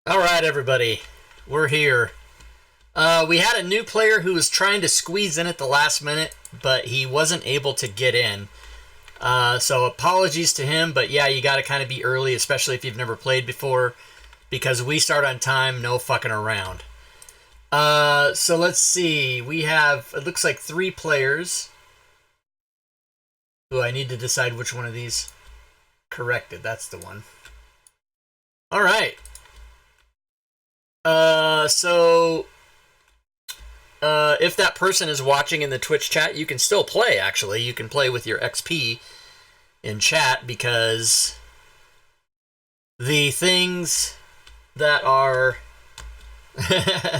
All right, everybody, we're here. We had a new player who was trying to squeeze in at the last minute, but he wasn't able to get in. So apologies to him, but yeah, you got to kind of be early, especially if you've never played before, because we start on time, no fucking around. So let's see. We have, it looks like 3 players. Ooh, I need to decide which one of these corrected. That's the one. All right. If that person is watching in the Twitch chat, you can still play, actually. You can play with your XP in chat, because the things that are...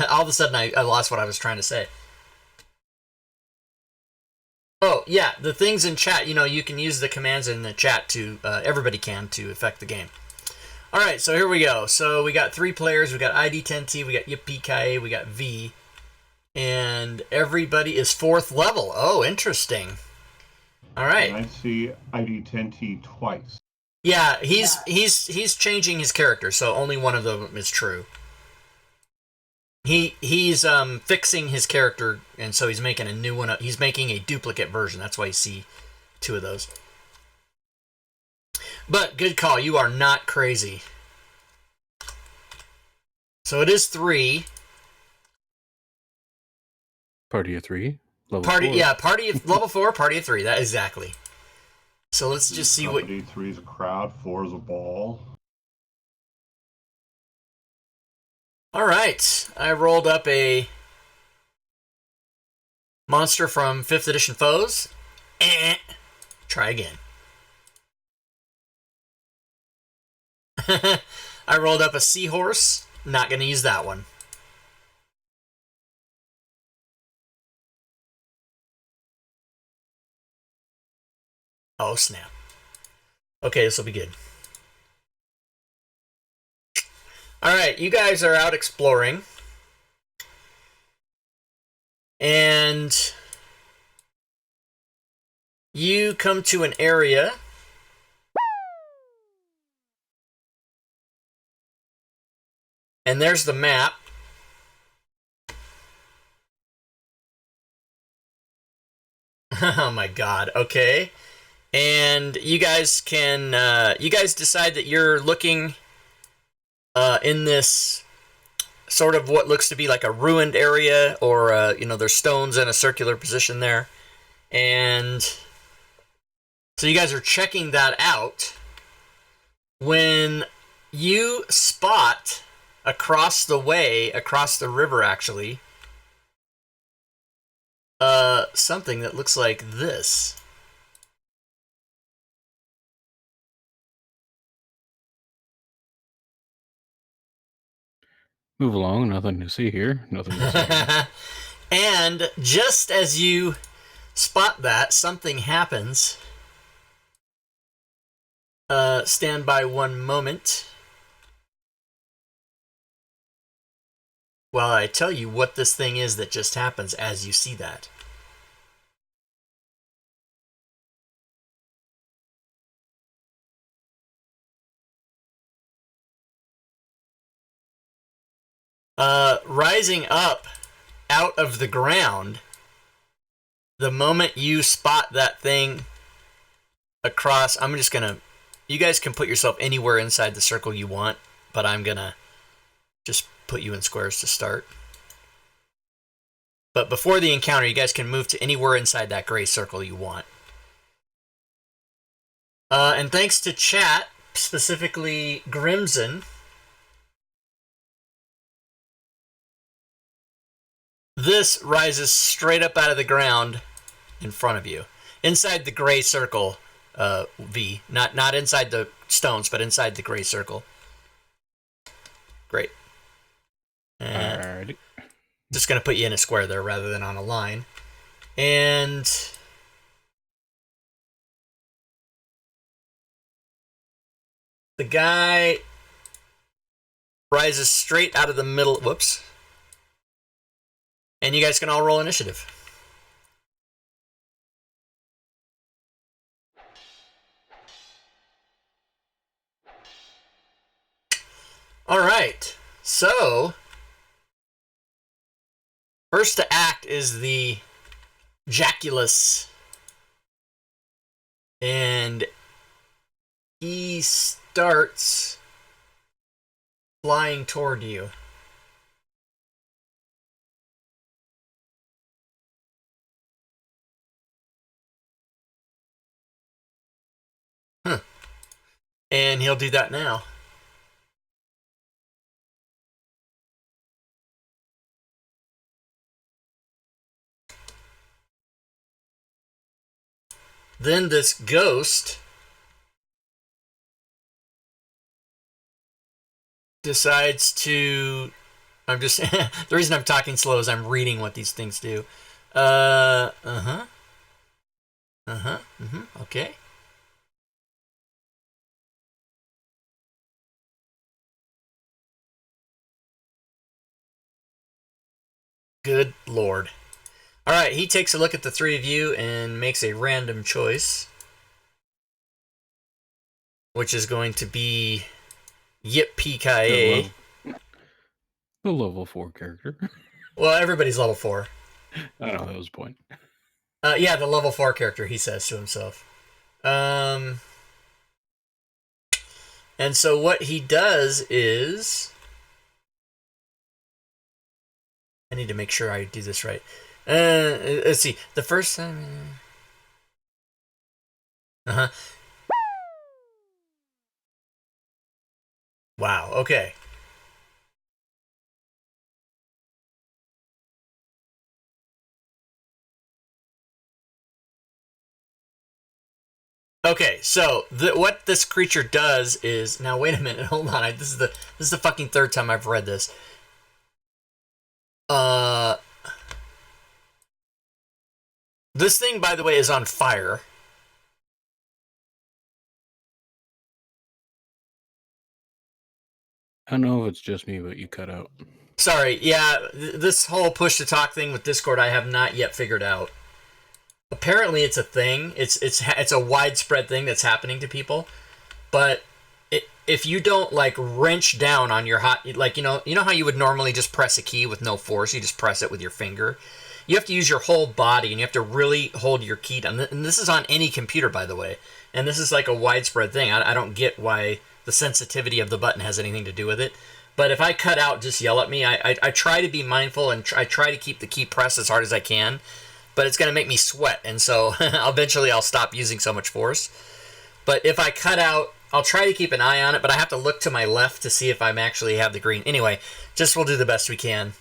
all of a sudden, I lost what I was trying to say. Oh, yeah, the things in chat, you can use the commands in the chat to... everybody can, to affect the game. All right, so here we go. So we got 3 players. We got ID10T, we got Yippee-Ki-Yay, we got V. And everybody is 4th level. Oh, interesting. All right. And I see ID10T twice. Yeah, he's changing his character, so only one of them is true. He's fixing his character, and so he's making a new one. He's making a duplicate version. That's why you see 2 of those. But good call. You are not crazy. So it is 3. Party of 3. Level 4. Yeah, party of level 4, party of 3. That exactly. So let's just see what. 3 is a crowd, 4 is a ball. All right, I rolled up a monster from 5th edition foes. Try again. I rolled up a seahorse. Not going to use that one. Oh, snap. Okay, this will be good. Alright, you guys are out exploring. And you come to an area. And there's the map. Oh my god, okay. And you guys can, you guys decide that you're looking in this sort of what looks to be like a ruined area, or, there's stones in a circular position there. And so you guys are checking that out when you spot across the way, across the river actually, something that looks like this. Move along, nothing to see here. Nothing to see here. And just as you spot that, something happens. Stand by one moment while I tell you what this thing is that just happens as you see that. Rising up out of the ground, the moment you spot that thing across, I'm just gonna, you guys can put yourself anywhere inside the circle you want, but I'm gonna just put you in squares to start. But before the encounter, you guys can move to anywhere inside that gray circle you want. And thanks to chat, specifically Grimson, this rises straight up out of the ground in front of you. Inside the gray circle, V. Not inside the stones, but inside the gray circle. Great. And just going to put you in a square there rather than on a line. And the guy rises straight out of the middle. Whoops. And you guys can all roll initiative. All right. So, first to act is the Jaculus. And he starts flying toward you. Huh. And he'll do that now. Then this ghost decides to... I'm just... the reason I'm talking slow is I'm reading what these things do. Okay. Good lord. Alright, he takes a look at the three of you and makes a random choice. Which is going to be Yippee-ki-yay. The level 4 character. Well, everybody's level 4. I know, that was the point. Yeah, the level 4 character, he says to himself. And so what he does is... I need to make sure I do this right. Let's see. The first time... Wow, okay. Okay, so what this creature does is... Now, wait a minute. Hold on. This is the fucking third time I've read this. This thing, by the way, is on fire. I don't know if it's just me, but you cut out. Sorry, yeah, this whole push-to-talk thing with Discord I have not yet figured out. Apparently it's a thing. It's a widespread thing that's happening to people. But if you don't, like, wrench down on your hot... Like, you know how you would normally just press a key with no force? You just press it with your finger? You have to use your whole body, and you have to really hold your key down. And this is on any computer, by the way. And this is, like, a widespread thing. I don't get why the sensitivity of the button has anything to do with it. But if I cut out, just yell at me. I try to be mindful, and I try to keep the key pressed as hard as I can. But it's going to make me sweat, and so eventually I'll stop using so much force. But if I cut out, I'll try to keep an eye on it, but I have to look to my left to see if I'm actually have the green. Anyway, we'll do the best we can.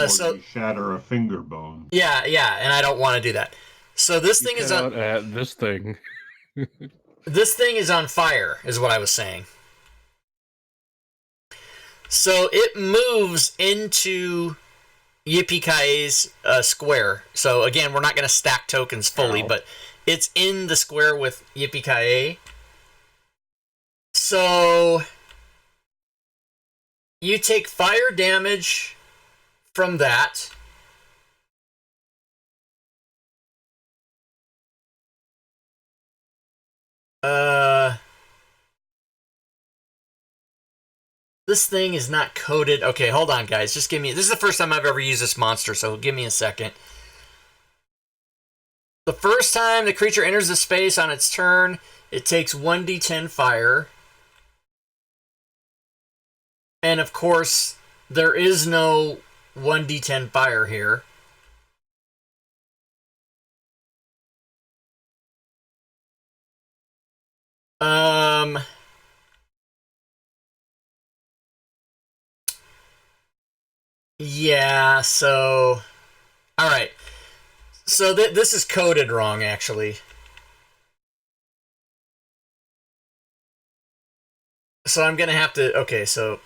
So you shatter a finger bone. Yeah, and I don't want to do that. So this thing is on... this thing. This thing is on fire, is what I was saying. So it moves into Yippee-ki-yay's square. So again, we're not going to stack tokens fully, but it's in the square with Yippee-ki-yay. So you take fire damage from that. This thing is not coded. Okay, hold on, guys. Just give me... This is the first time I've ever used this monster, so give me a second. The first time the creature enters the space on its turn, it takes 1d10 fire. And, of course, there is no 1d10 fire here. Yeah, so... Alright. So this is coded wrong, actually. So I'm gonna have to... Okay, so...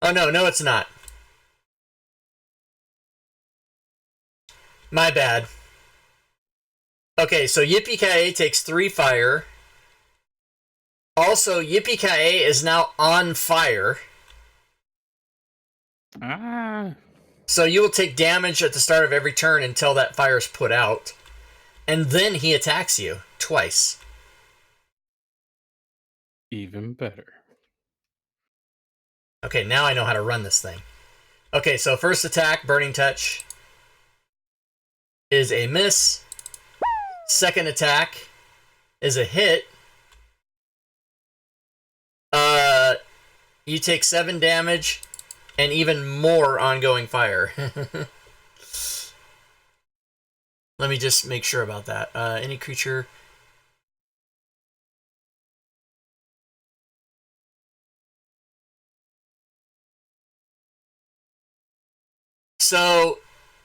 Oh, no, it's not. My bad. Okay, so Yippee-ki-yay takes 3 fire. Also, Yippee-ki-yay is now on fire. So you will take damage at the start of every turn until that fire is put out. and then he attacks you twice. Even better. Okay, now I know how to run this thing. Okay, so first attack, Burning Touch, is a miss. Second attack is a hit. You take 7 damage and even more ongoing fire. Let me just make sure about that. Any creature... So,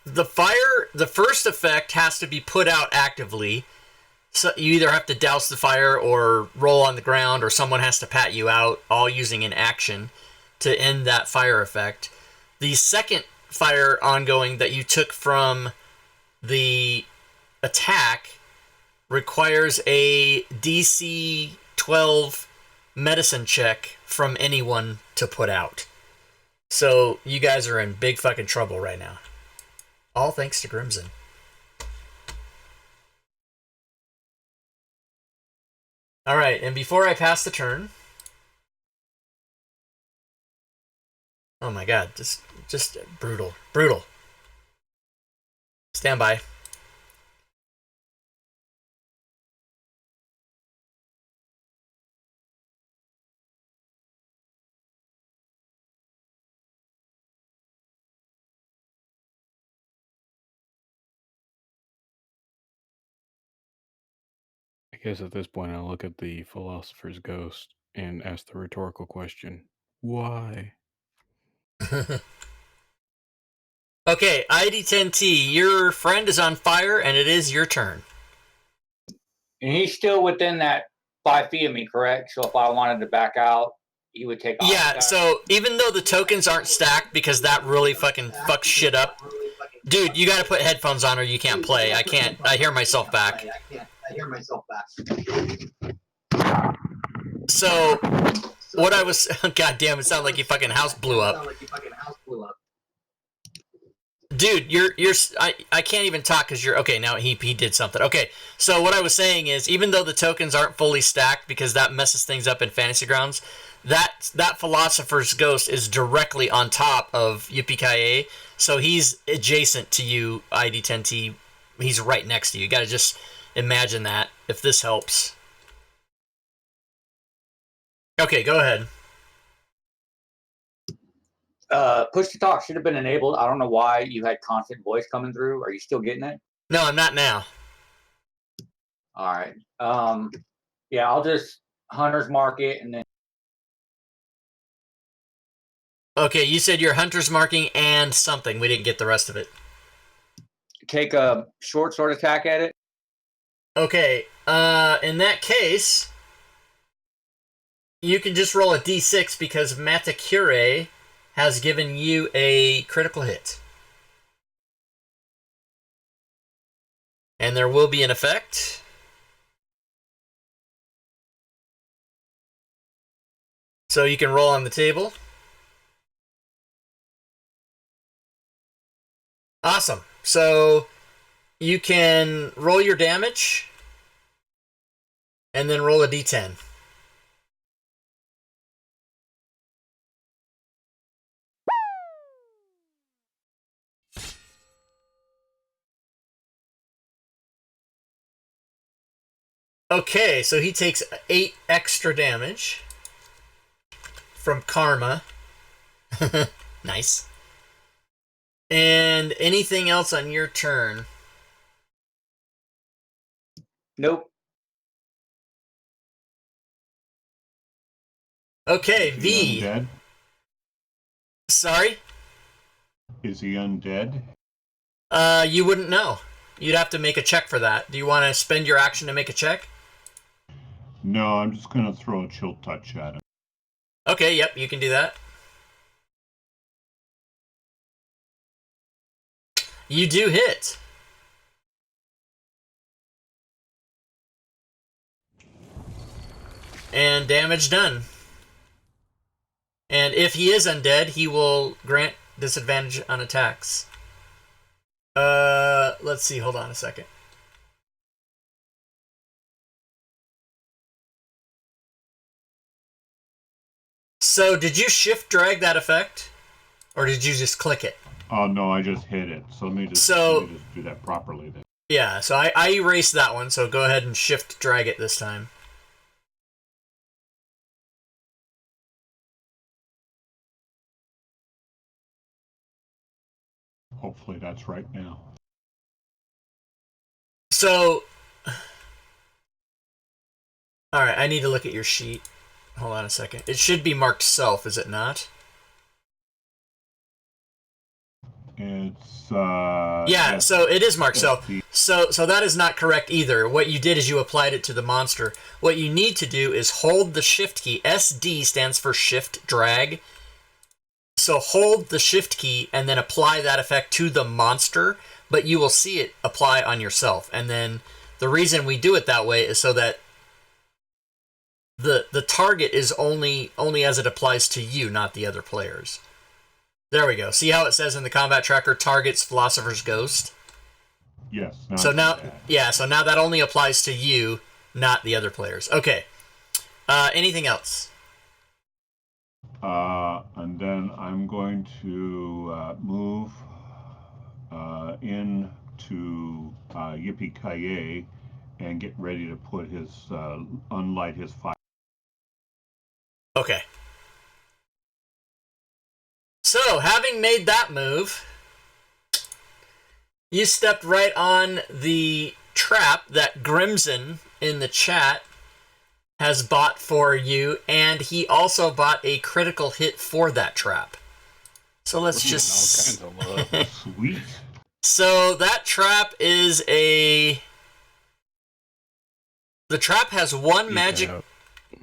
the first effect has to be put out actively. So you either have to douse the fire or roll on the ground, or someone has to pat you out, all using an action to end that fire effect. The second fire ongoing that you took from the attack requires a DC 12 medicine check from anyone to put out. So you guys are in big fucking trouble right now. All thanks to Grimson. Alright, and before I pass the turn... Oh my god, just brutal. Brutal. Stand by. I guess at this point I'll look at the Philosopher's Ghost and ask the rhetorical question, why? Okay, ID10T, your friend is on fire, and it is your turn. And he's still within that 5 feet of me, correct? So if I wanted to back out, he would take off. Yeah, so even though the tokens aren't stacked, because that really fucking fucks shit up, dude, you gotta put headphones on or you can't play. I can't. I hear myself back. So, what I was... God damn, it sounded like your fucking house blew up. Dude, I can't even talk because you're... Okay, now he did something. Okay, so what I was saying is, even though the tokens aren't fully stacked, because that messes things up in Fantasy Grounds, that Philosopher's Ghost is directly on top of Yippee-Ki-Yay, so he's adjacent to you, ID10T. He's right next to you. You gotta just imagine that, if this helps. Okay, go ahead. Push to talk should have been enabled. I don't know why you had constant voice coming through. Are you still getting it? No, I'm not now. All right. Yeah, I'll just Hunter's Mark it and then... Okay, you said your Hunter's marking and something. We didn't get the rest of it. Take a short sword attack at it. Okay, in that case, you can just roll a d6 because Matakure has given you a critical hit. And there will be an effect. So you can roll on the table. Awesome. So you can roll your damage and then roll a d10. Okay, so he takes 8 extra damage from Karma. Nice. And anything else on your turn? Nope. Is Okay, he V. undead? Sorry? Is he undead? You wouldn't know. You'd have to make a check for that. Do you want to spend your action to make a check? No, I'm just gonna throw a chill touch at him. Okay, yep, you can do that. You do hit. And damage done. And if he is undead, he will grant disadvantage on attacks. Let's see, hold on a second. So did you shift drag that effect? Or did you just click it? Oh, no, I just hit it. So let me just do that properly then. Yeah, so I erased that one, so go ahead and shift drag it this time. Hopefully that's right now. So, alright, I need to look at your sheet. Hold on a second. It should be marked self, is it not? It's yeah, so it is marked self. So that is not correct either. What you did is you applied it to the monster. What you need to do is hold the shift key. SD stands for shift drag. So hold the shift key and then apply that effect to the monster, but you will see it apply on yourself. And then the reason we do it that way is so that the target is only as it applies to you, not the other players. There we go. See how it says in the combat tracker, targets Philosopher's Ghost? Yes. So now, yeah, so now that only applies to you, not the other players. Okay. Anything else? And then I'm going to move into Yippee-Ki-Yay and get ready to put his unlight his fire. Okay. So, having made that move, you stepped right on the trap that Grimson in the chat has bought for you, and he also bought a critical hit for that trap. So let's just... all kinds of love. Sweet. So that trap is a... The trap has one magic...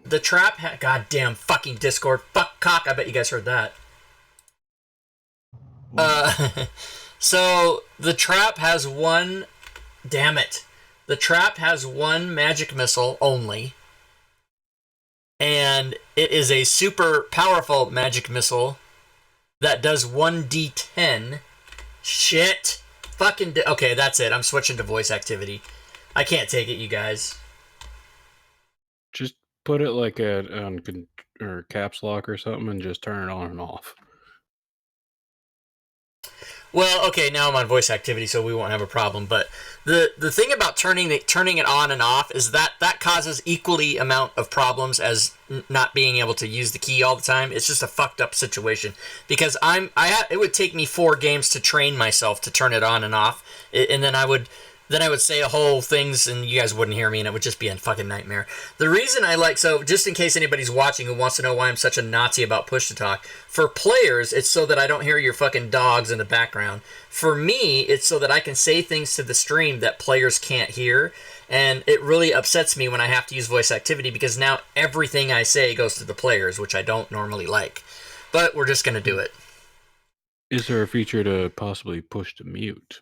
The trap... Goddamn fucking Discord. Fuck cock. I bet you guys heard that. So the trap has one... Damn it. The trap has one magic missile only. And it is a super powerful magic missile that does 1d10. Shit. Fucking... Okay, that's it. I'm switching to voice activity. I can't take it, you guys. Just put it like on or caps lock or something and just turn it on and off. Well, okay, now I'm on voice activity, so we won't have a problem. But the thing about turning it on and off is that causes equally amount of problems as not being able to use the key all the time. It's just a fucked up situation because it would take me 4 games to train myself to turn it on and off, and then I would say a whole things and you guys wouldn't hear me and it would just be a fucking nightmare. The reason so just in case anybody's watching who wants to know why I'm such a Nazi about push to talk, for players, it's so that I don't hear your fucking dogs in the background. For me, it's so that I can say things to the stream that players can't hear, and it really upsets me when I have to use voice activity because now everything I say goes to the players, which I don't normally like. But we're just going to do it. Is there a feature to possibly push to mute?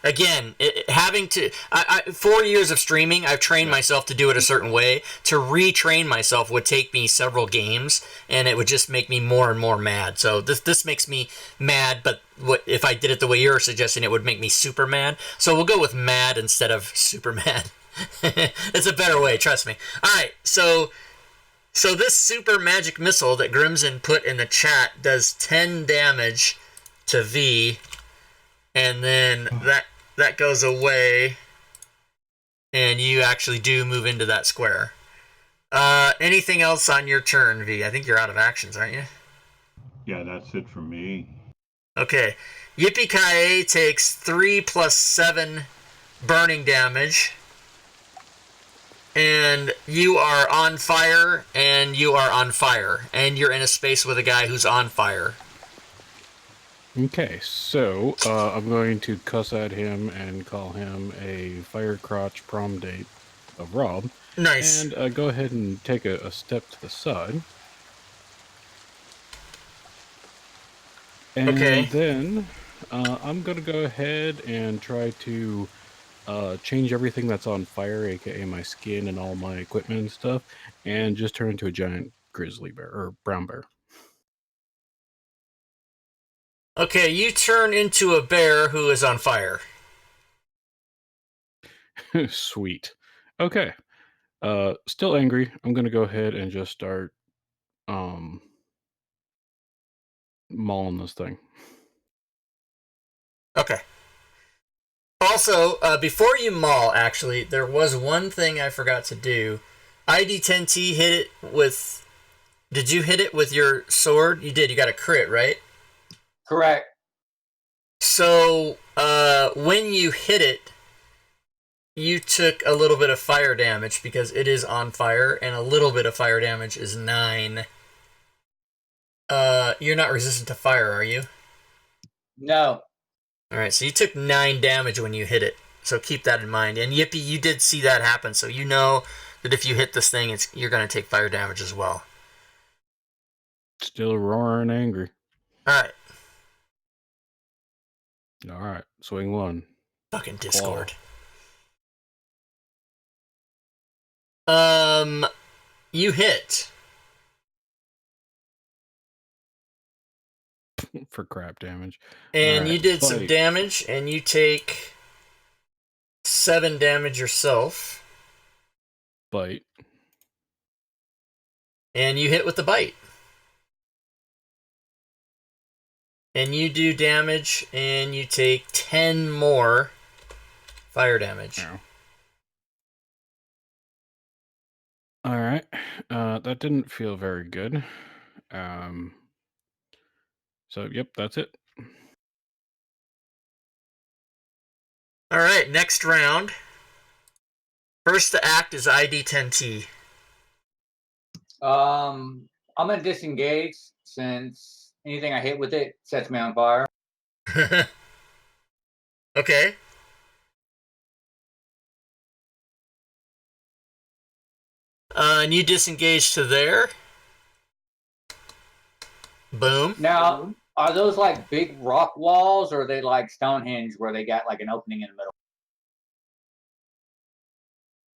Again, having to... 4 years of streaming, I've trained myself to do it a certain way. To retrain myself would take me several games, and it would just make me more and more mad. So this makes me mad, but if I did it the way you're suggesting, it would make me super mad. So we'll go with mad instead of super mad. It's a better way, trust me. Alright, so this super magic missile that Grimson put in the chat does 10 damage to V... And then that goes away, and you actually do move into that square. Anything else on your turn, V? I think you're out of actions, aren't you? Yeah, that's it for me. Okay. Yippee-Ki-Yay takes 3 + 7 burning damage. And you are on fire, and you are on fire. And you're in a space with a guy who's on fire. Okay, so I'm going to cuss at him and call him a fire crotch prom date of Rob. Nice. And go ahead and take a step to the side. And then I'm going to go ahead and try to change everything that's on fire, aka my skin and all my equipment and stuff, and just turn into a giant grizzly bear or brown bear. Okay, you turn into a bear who is on fire. Sweet. Okay. Still angry. I'm going to go ahead and just start mauling this thing. Okay. Also, before you maul, actually, there was one thing I forgot to do. ID10T hit it with... Did you hit it with your sword? You did. You got a crit, right? Correct. So, when you hit it, you took a little bit of fire damage because it is on fire, and a little bit of fire damage is 9. You're not resistant to fire, are you? No. Alright, so you took 9 damage when you hit it. So keep that in mind. And Yippee, you did see that happen, so you know that if you hit this thing, you're going to take fire damage as well. Still roaring angry. Alright. Alright, swing 1. Fucking Claw. Discord. You hit. For crap damage. And Alright, you did some bite. damage, and you take 7 damage yourself. Bite. And you hit with the bite. And you do damage, and you take 10 more fire damage. Ow. Alright. That didn't feel very good. So, yep, that's it. Alright, next round. First to act is ID10T. I'm gonna disengage since anything I hit with it sets me on fire. Okay. And you disengage to there. Boom. Now, are those like big rock walls, or are they like Stonehenge where they got like an opening in the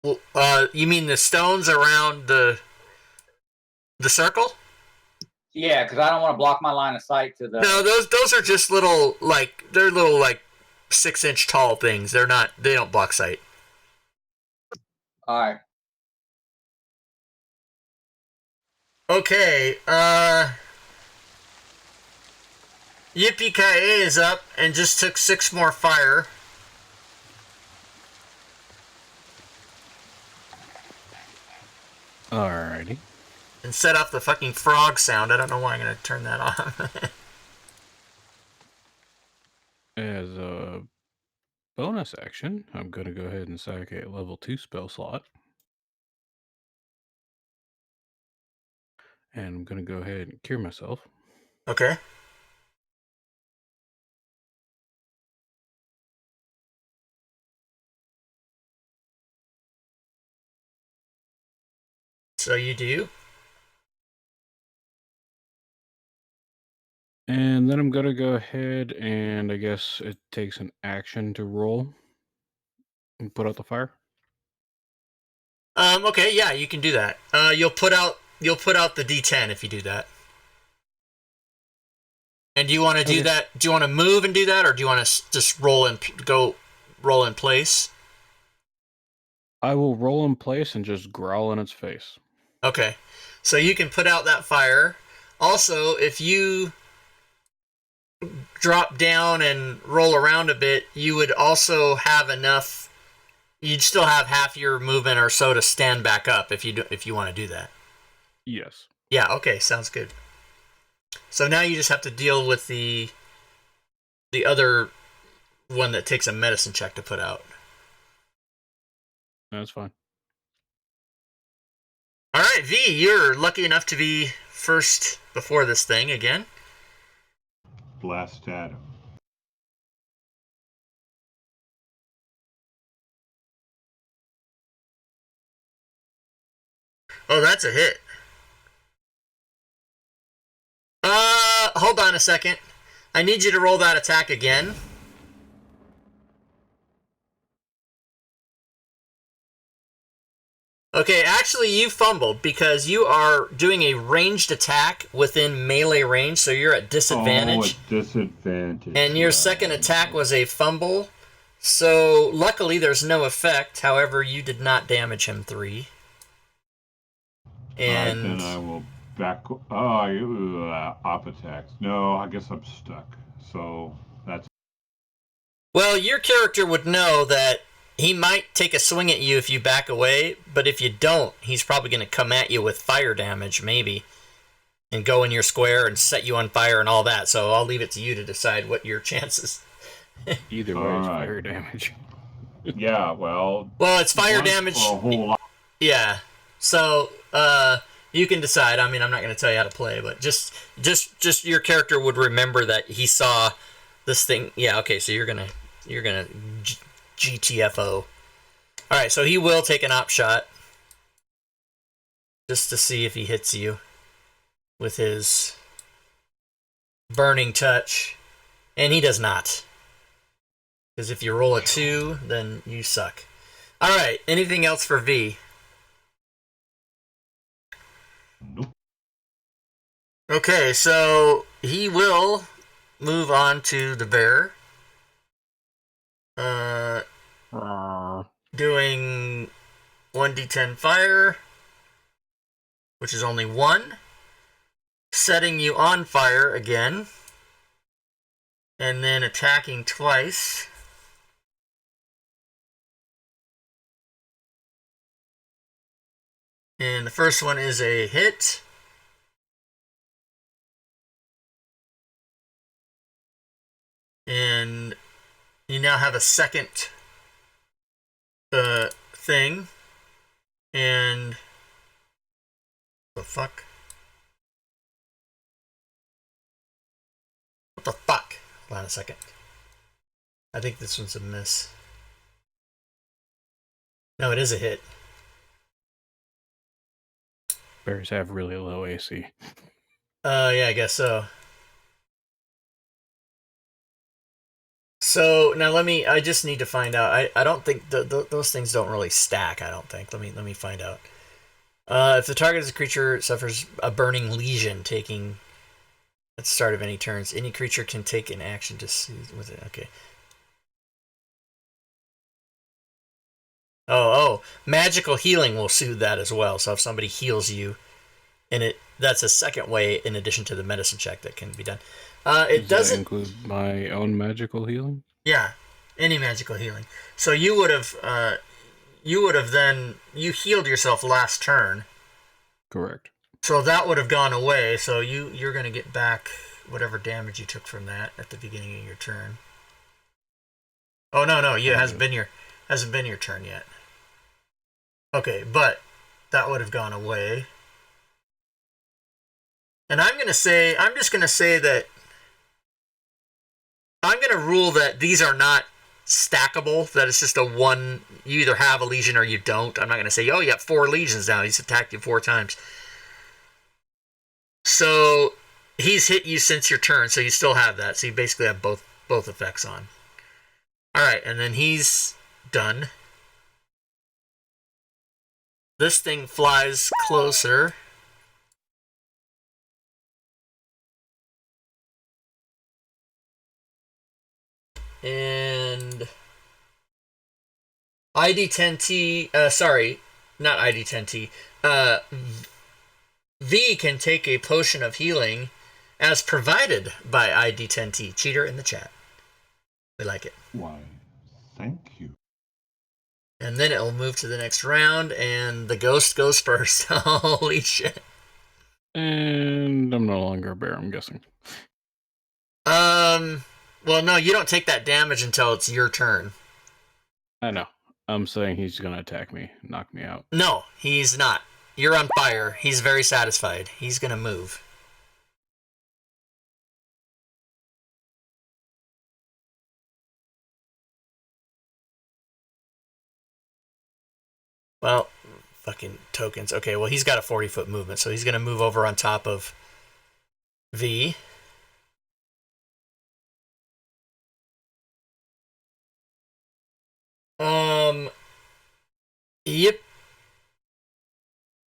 middle? Well, you mean the stones around the circle? Yeah, because I don't want to block my line of sight to the. No, those are just little they're little 6-inch tall things. They don't block sight. All right. Okay, Yippee-ki-yay is up and just took 6 more fire. Alrighty. And set off the fucking frog sound. I don't know why I'm going to turn that off. As a bonus action, I'm going to go ahead and sack a level 2 spell slot. And I'm going to go ahead and cure myself. Okay. So you do. And then I'm going to go ahead and I guess it takes an action to roll and put out the fire. Okay, yeah, you can do that. You'll put out the D10 if you do that. And do you want to do that? Do you want to move and do that, or do you want to just roll in place? I will roll in place and just growl in its face. Okay, so you can put out that fire. Also, if you drop down and roll around a bit, you would also have enough. You'd still have half your movement or so to stand back up if you want to do that. Yes. Yeah. Okay. Sounds good. So now you just have to deal with the other one that takes a medicine check to put out. That's fine. All right, V, you're lucky enough to be first before this thing again. Blast at him. Oh, that's a hit. Hold on a second. I need you to roll that attack again. Okay, actually you fumbled because you are doing a ranged attack within melee range, so you're at disadvantage. Oh, a disadvantage. And your second attack was a fumble. So luckily there's no effect. However, you did not damage him 3. And then I will Back. Op attacks. No, I guess I'm stuck. So that's. Well, your character would know that he might take a swing at you if you back away, but if you don't, he's probably going to come at you with fire damage, maybe, and go in your square and set you on fire and all that. So I'll leave it to you to decide what your chances. Either way, All it's right. fire damage. Yeah. Well. Well, it's fire once damage. or a whole lot. Yeah. So, you can decide. I mean, I'm not going to tell you how to play, but just your character would remember that he saw this thing. Yeah. Okay. So you're gonna GTFO. All right. So he will take an op shot just to see if he hits you with his burning touch, and he does not. Because if you roll a 2, then you suck. All right. Anything else for V? Nope. Okay, so he will move on to the bear. Doing 1d10 fire, which is only 1. Setting you on fire again. And then attacking twice. And the first one is a hit. And you now have a second thing. And the fuck? What the fuck? Hold on a second. I think this one's a miss. No, it is a hit. Bears have really low AC. Yeah, I guess so. So now I just need to find out. I don't think those things don't really stack. I don't think. Let me find out. If the target is a creature, it suffers a burning lesion, taking at the start of any turns. Any creature can take an action to soothe with it. Okay. Oh, magical healing will soothe that as well. So if somebody heals you, and that's a second way in addition to the medicine check that can be done. It Does doesn't that include my own magical healing? Yeah, any magical healing. So you would have then you healed yourself last turn. Correct. So that would have gone away. So you're going to get back whatever damage you took from that at the beginning of your turn. Oh no, it hasn't been your turn yet. Okay, but that would have gone away. And I'm just going to say that I'm going to rule that these are not stackable, that it's just a one, you either have a legion or you don't. I'm not going to say, oh, you have 4 legions now. He's attacked you 4 times. So he's hit you since your turn, so you still have that. So you basically have both effects on. All right, and then he's done. This thing flies closer. And ID10T, sorry, not ID10T. V can take a potion of healing as provided by ID10T. Cheater in the chat. We like it. Why, thank you. And then it will move to the next round, and the ghost goes first. Holy shit. And I'm no longer a bear, I'm guessing. Well, no, you don't take that damage until it's your turn. I know. I'm saying he's going to attack me, knock me out. No, he's not. You're on fire. He's very satisfied. He's going to move. Well, fucking tokens. Okay, well, he's got a 40-foot movement, so he's going to move over on top of V.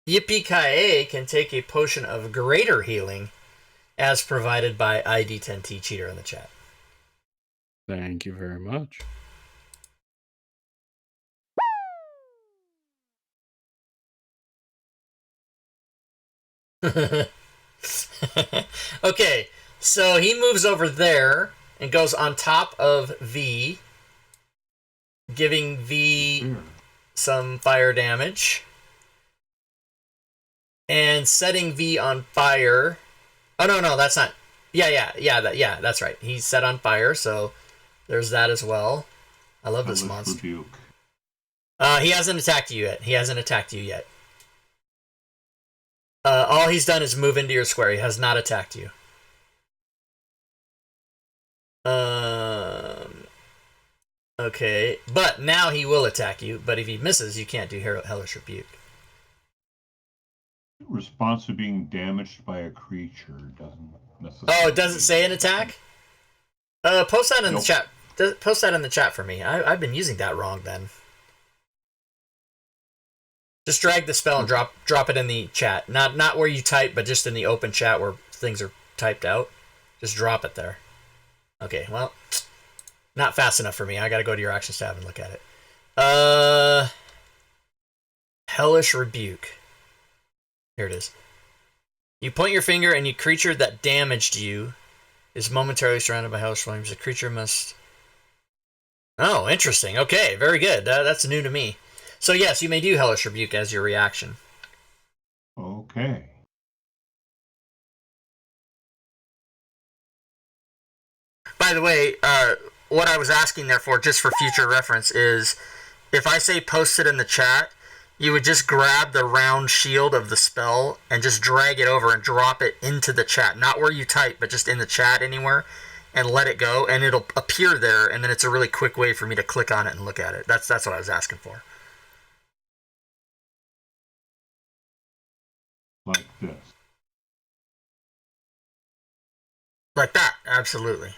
Yippee-ki-yay can take a potion of greater healing as provided by ID10T Cheater in the chat. Thank you very much. Okay, so he moves over there and goes on top of V, giving V some fire damage. And setting V on fire. Oh, no, that's not. Yeah, that's right. He's set on fire, so there's that as well. I love this monster. Rebuke. He hasn't attacked you yet. All he's done is move into your square. He has not attacked you. Okay, but now he will attack you. But if he misses, you can't do Hellish Rebuke. Response to being damaged by a creature doesn't necessarily. Oh, it doesn't say an attack? Post that in the chat. Post that in the chat for me. I've been using that wrong then. Just drag the spell and drop it in the chat. Not where you type, but just in the open chat where things are typed out. Just drop it there. Okay, well, not fast enough for me. I gotta go to your actions tab and look at it. Hellish Rebuke. Here it is. You point your finger, and a creature that damaged you is momentarily surrounded by hellish flames. The creature must... Oh, interesting. Okay, very good. That's new to me. So yes, you may do Hellish Rebuke as your reaction. Okay. By the way, what I was asking there for, just for future reference, is if I say post it in the chat, you would just grab the round shield of the spell and just drag it over and drop it into the chat. Not where you type, but just in the chat anywhere, and let it go, and it'll appear there, and then it's a really quick way for me to click on it and look at it. That's what I was asking for. Like this. Like that, absolutely.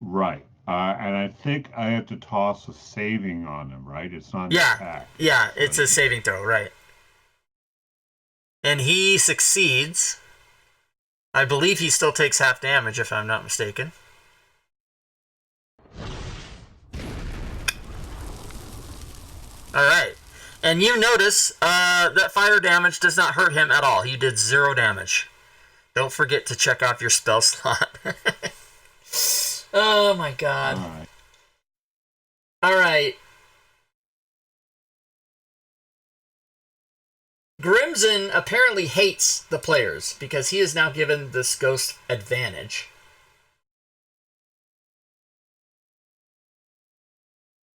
Right. And I think I have to toss a saving on him, right? It's not an attack. Yeah, it's a saving throw, right. And he succeeds. I believe he still takes half damage, if I'm not mistaken. Alright. And you notice that fire damage does not hurt him at all. He did 0 damage. Don't forget to check off your spell slot. Oh my god. Alright. Grimson apparently hates the players because he is now given this ghost advantage.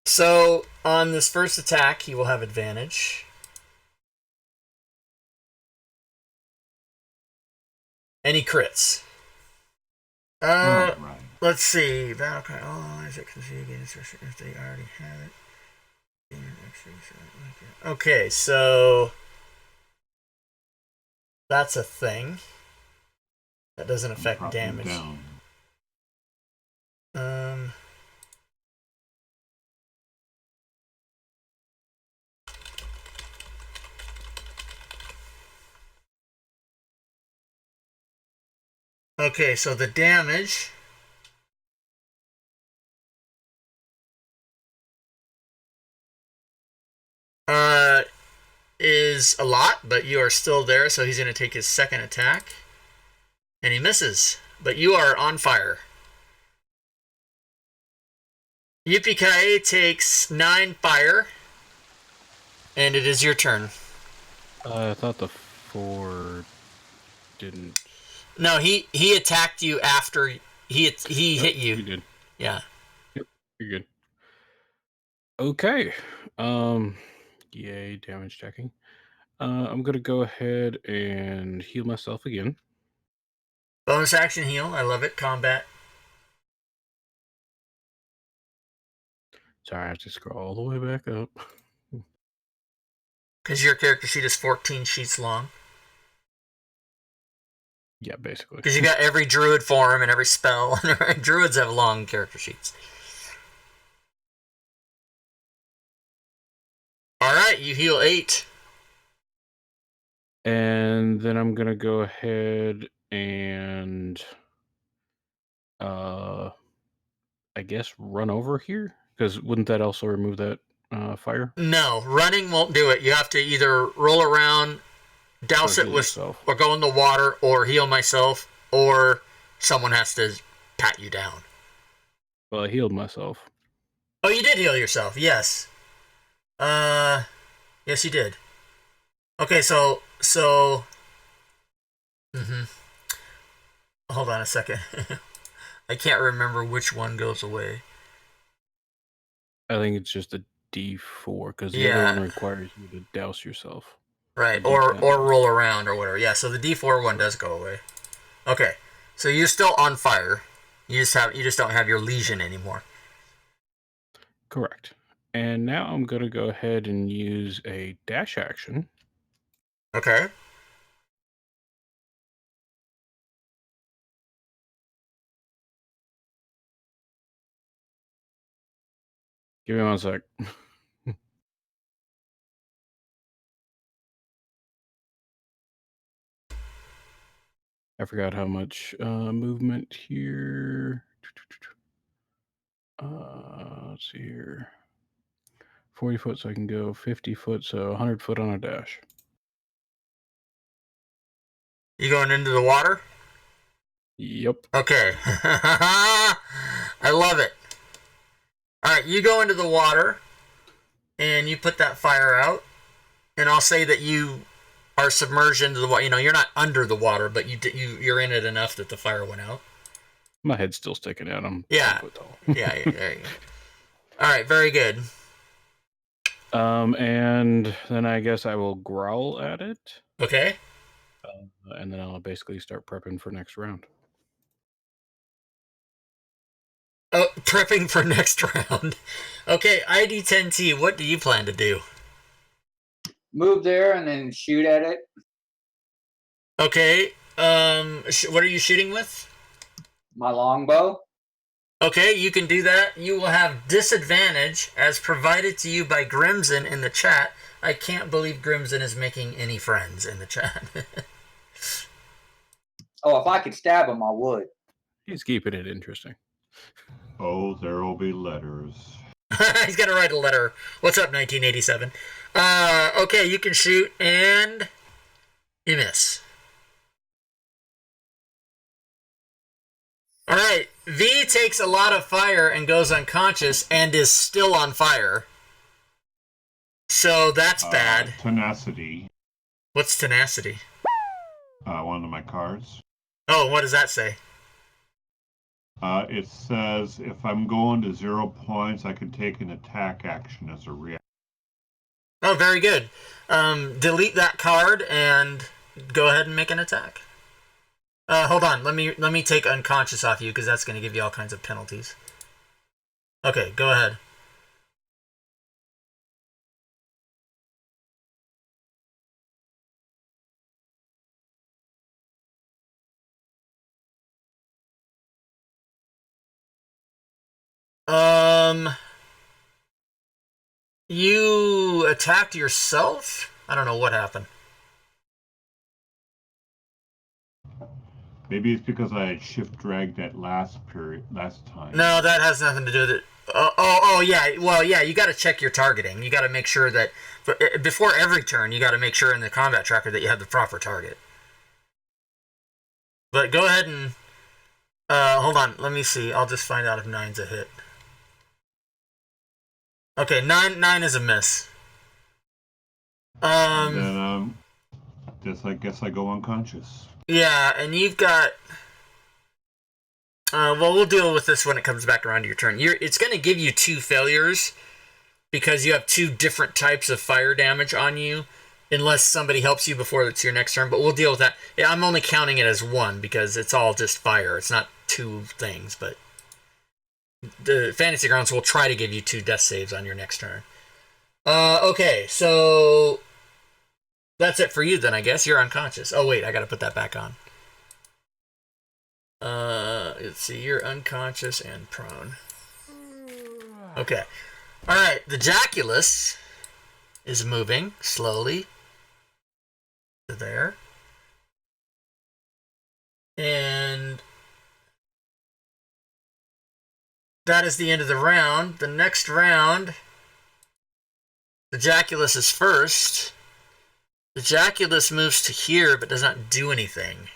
So, on this first attack, he will have advantage. And he crits. Let's see. Battlecry. Oh, is it if they already have it? Okay, so that's a thing. That doesn't affect damage. Okay, so the damage is a lot, but you are still there, so he's going to take his second attack. And he misses, but you are on fire. Yippee-ki-yay takes 9 fire, and it is your turn. I thought the 4 didn't... No, he attacked you after he hit you. He did. Yeah. Yep, you're good. Okay. Yay, damage checking. I'm gonna go ahead and heal myself again. Bonus action heal. I love it. Combat. Sorry, I have to scroll all the way back up. Because your character sheet is 14 sheets long. Yeah, basically. Because you got every druid form and every spell. Druids have long character sheets. Alright, you heal 8. And then I'm gonna go ahead and I guess run over here? Because wouldn't that also remove that fire? No, running won't do it. You have to either roll around, douse Or it heal with, yourself. or go in the water, or heal myself, or someone has to pat you down. Well, I healed myself. Oh, you did heal yourself. Yes. Yes, you did. Okay, so. Mm-hmm. Hold on a second. I can't remember which one goes away. I think it's just a D4 because the other Yeah. one requires you to douse yourself. Right, A or D10 roll around or whatever. Yeah, so the D4 one does go away. Okay, so you're still on fire. You just don't have your lesion anymore. Correct. And now I'm going to go ahead and use a dash action. Okay. Give me 1 sec. I forgot how much movement here. Let's see here. 40 foot, so I can go 50 foot, so 100 foot on a dash. You going into the water? Yep. Okay. I love it. All right, you go into the water, and you put that fire out, and I'll say that you are submerged into the water. You know, you're not under the water, but you're in it enough that the fire went out. My head's still sticking out. I'm 10 Yeah. foot tall. Yeah, there you go. All right, very good. And then I guess I will growl at it. Okay. And then I'll basically start prepping for next round. Oh, prepping for next round. Okay, ID10T, what do you plan to do? Move there and then shoot at it. Okay, what are you shooting with? My longbow. Okay, you can do that. You will have disadvantage as provided to you by Grimson in the chat. I can't believe Grimson is making any friends in the chat. Oh, if I could stab him, I would. He's keeping it interesting. Oh, there will be letters. He's got to write a letter. What's up, 1987? Okay, you can shoot, and you miss. All right, V takes a lot of fire and goes unconscious and is still on fire. So that's bad. Tenacity. What's tenacity? One of my cards. Oh, what does that say? It says if I'm going to 0 points, I can take an attack action as a reaction. Oh, very good. Delete that card and go ahead and make an attack. Hold on. Let me take unconscious off you because that's going to give you all kinds of penalties. Okay, go ahead. You attacked yourself? I don't know what happened. Maybe it's because I had shift dragged that last time. No, that has nothing to do with it. Oh, yeah. Well, yeah, you got to check your targeting. You got to make sure that before every turn, you got to make sure in the combat tracker that you have the proper target. But go ahead and hold on. Let me see. I'll just find out if 9's a hit. Okay, 9 is a miss. Then I guess I go unconscious. Yeah, and you've got. Well, we'll deal with this when it comes back around to your turn. It's going to give you 2 failures because you have 2 different types of fire damage on you, unless somebody helps you before it's your next turn. But we'll deal with that. Yeah, I'm only counting it as 1 because it's all just fire. It's not 2 things, but the Fantasy Grounds will try to give you 2 death saves on your next turn. Okay, so that's it for you then, I guess. You're unconscious. Oh, wait, I got to put that back on. Let's see, you're unconscious and prone. Okay. Alright, the Jaculus is moving slowly to there. And that is the end of the round. The next round, the Jaculus is first. The Jaculus moves to here, but does not do anything.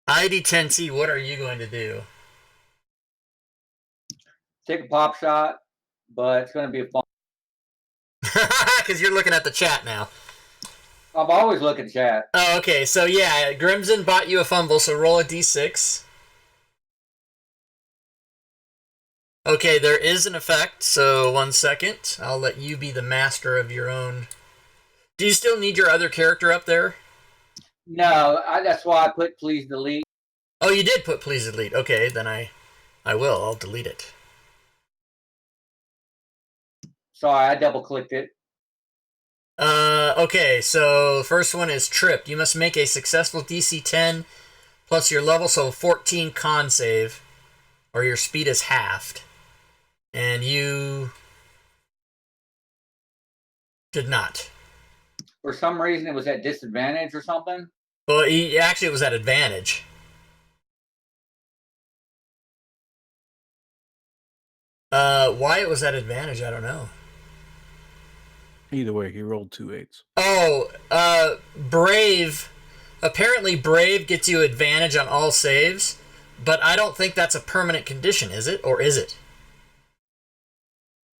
ID10T, what are you going to do? Take a pop shot, but it's going to be a fun. Because you're looking at the chat now. I'm always looking chat. Oh, okay. So, yeah, Grimson bought you a fumble, so roll a d6. Okay, there is an effect, so 1 second. I'll let you be the master of your own. Do you still need your other character up there? No, that's why I put please delete. Oh, you did put please delete. Okay, then I will. I'll delete it. Sorry, I double clicked it. Okay, so first one is tripped. You must make a successful DC 10 plus your level, so 14 con save, or your speed is halved. And you did not. For some reason, it was at disadvantage or something. Well, actually, it was at advantage. Why it was at advantage, I don't know. Either way, he rolled 2 8s. Oh, Brave. Apparently, Brave gets you advantage on all saves, but I don't think that's a permanent condition, is it? Or is it?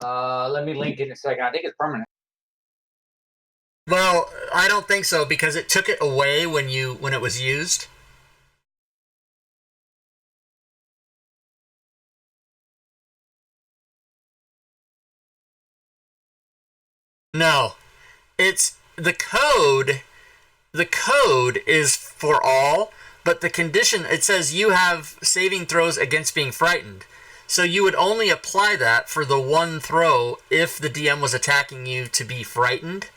Let me link it in a second. I think it's permanent. Well, I don't think so, because it took it away when it was used. No. It's the code. The code is for all, but the condition, it says you have saving throws against being frightened. So you would only apply that for the one throw if the DM was attacking you to be frightened.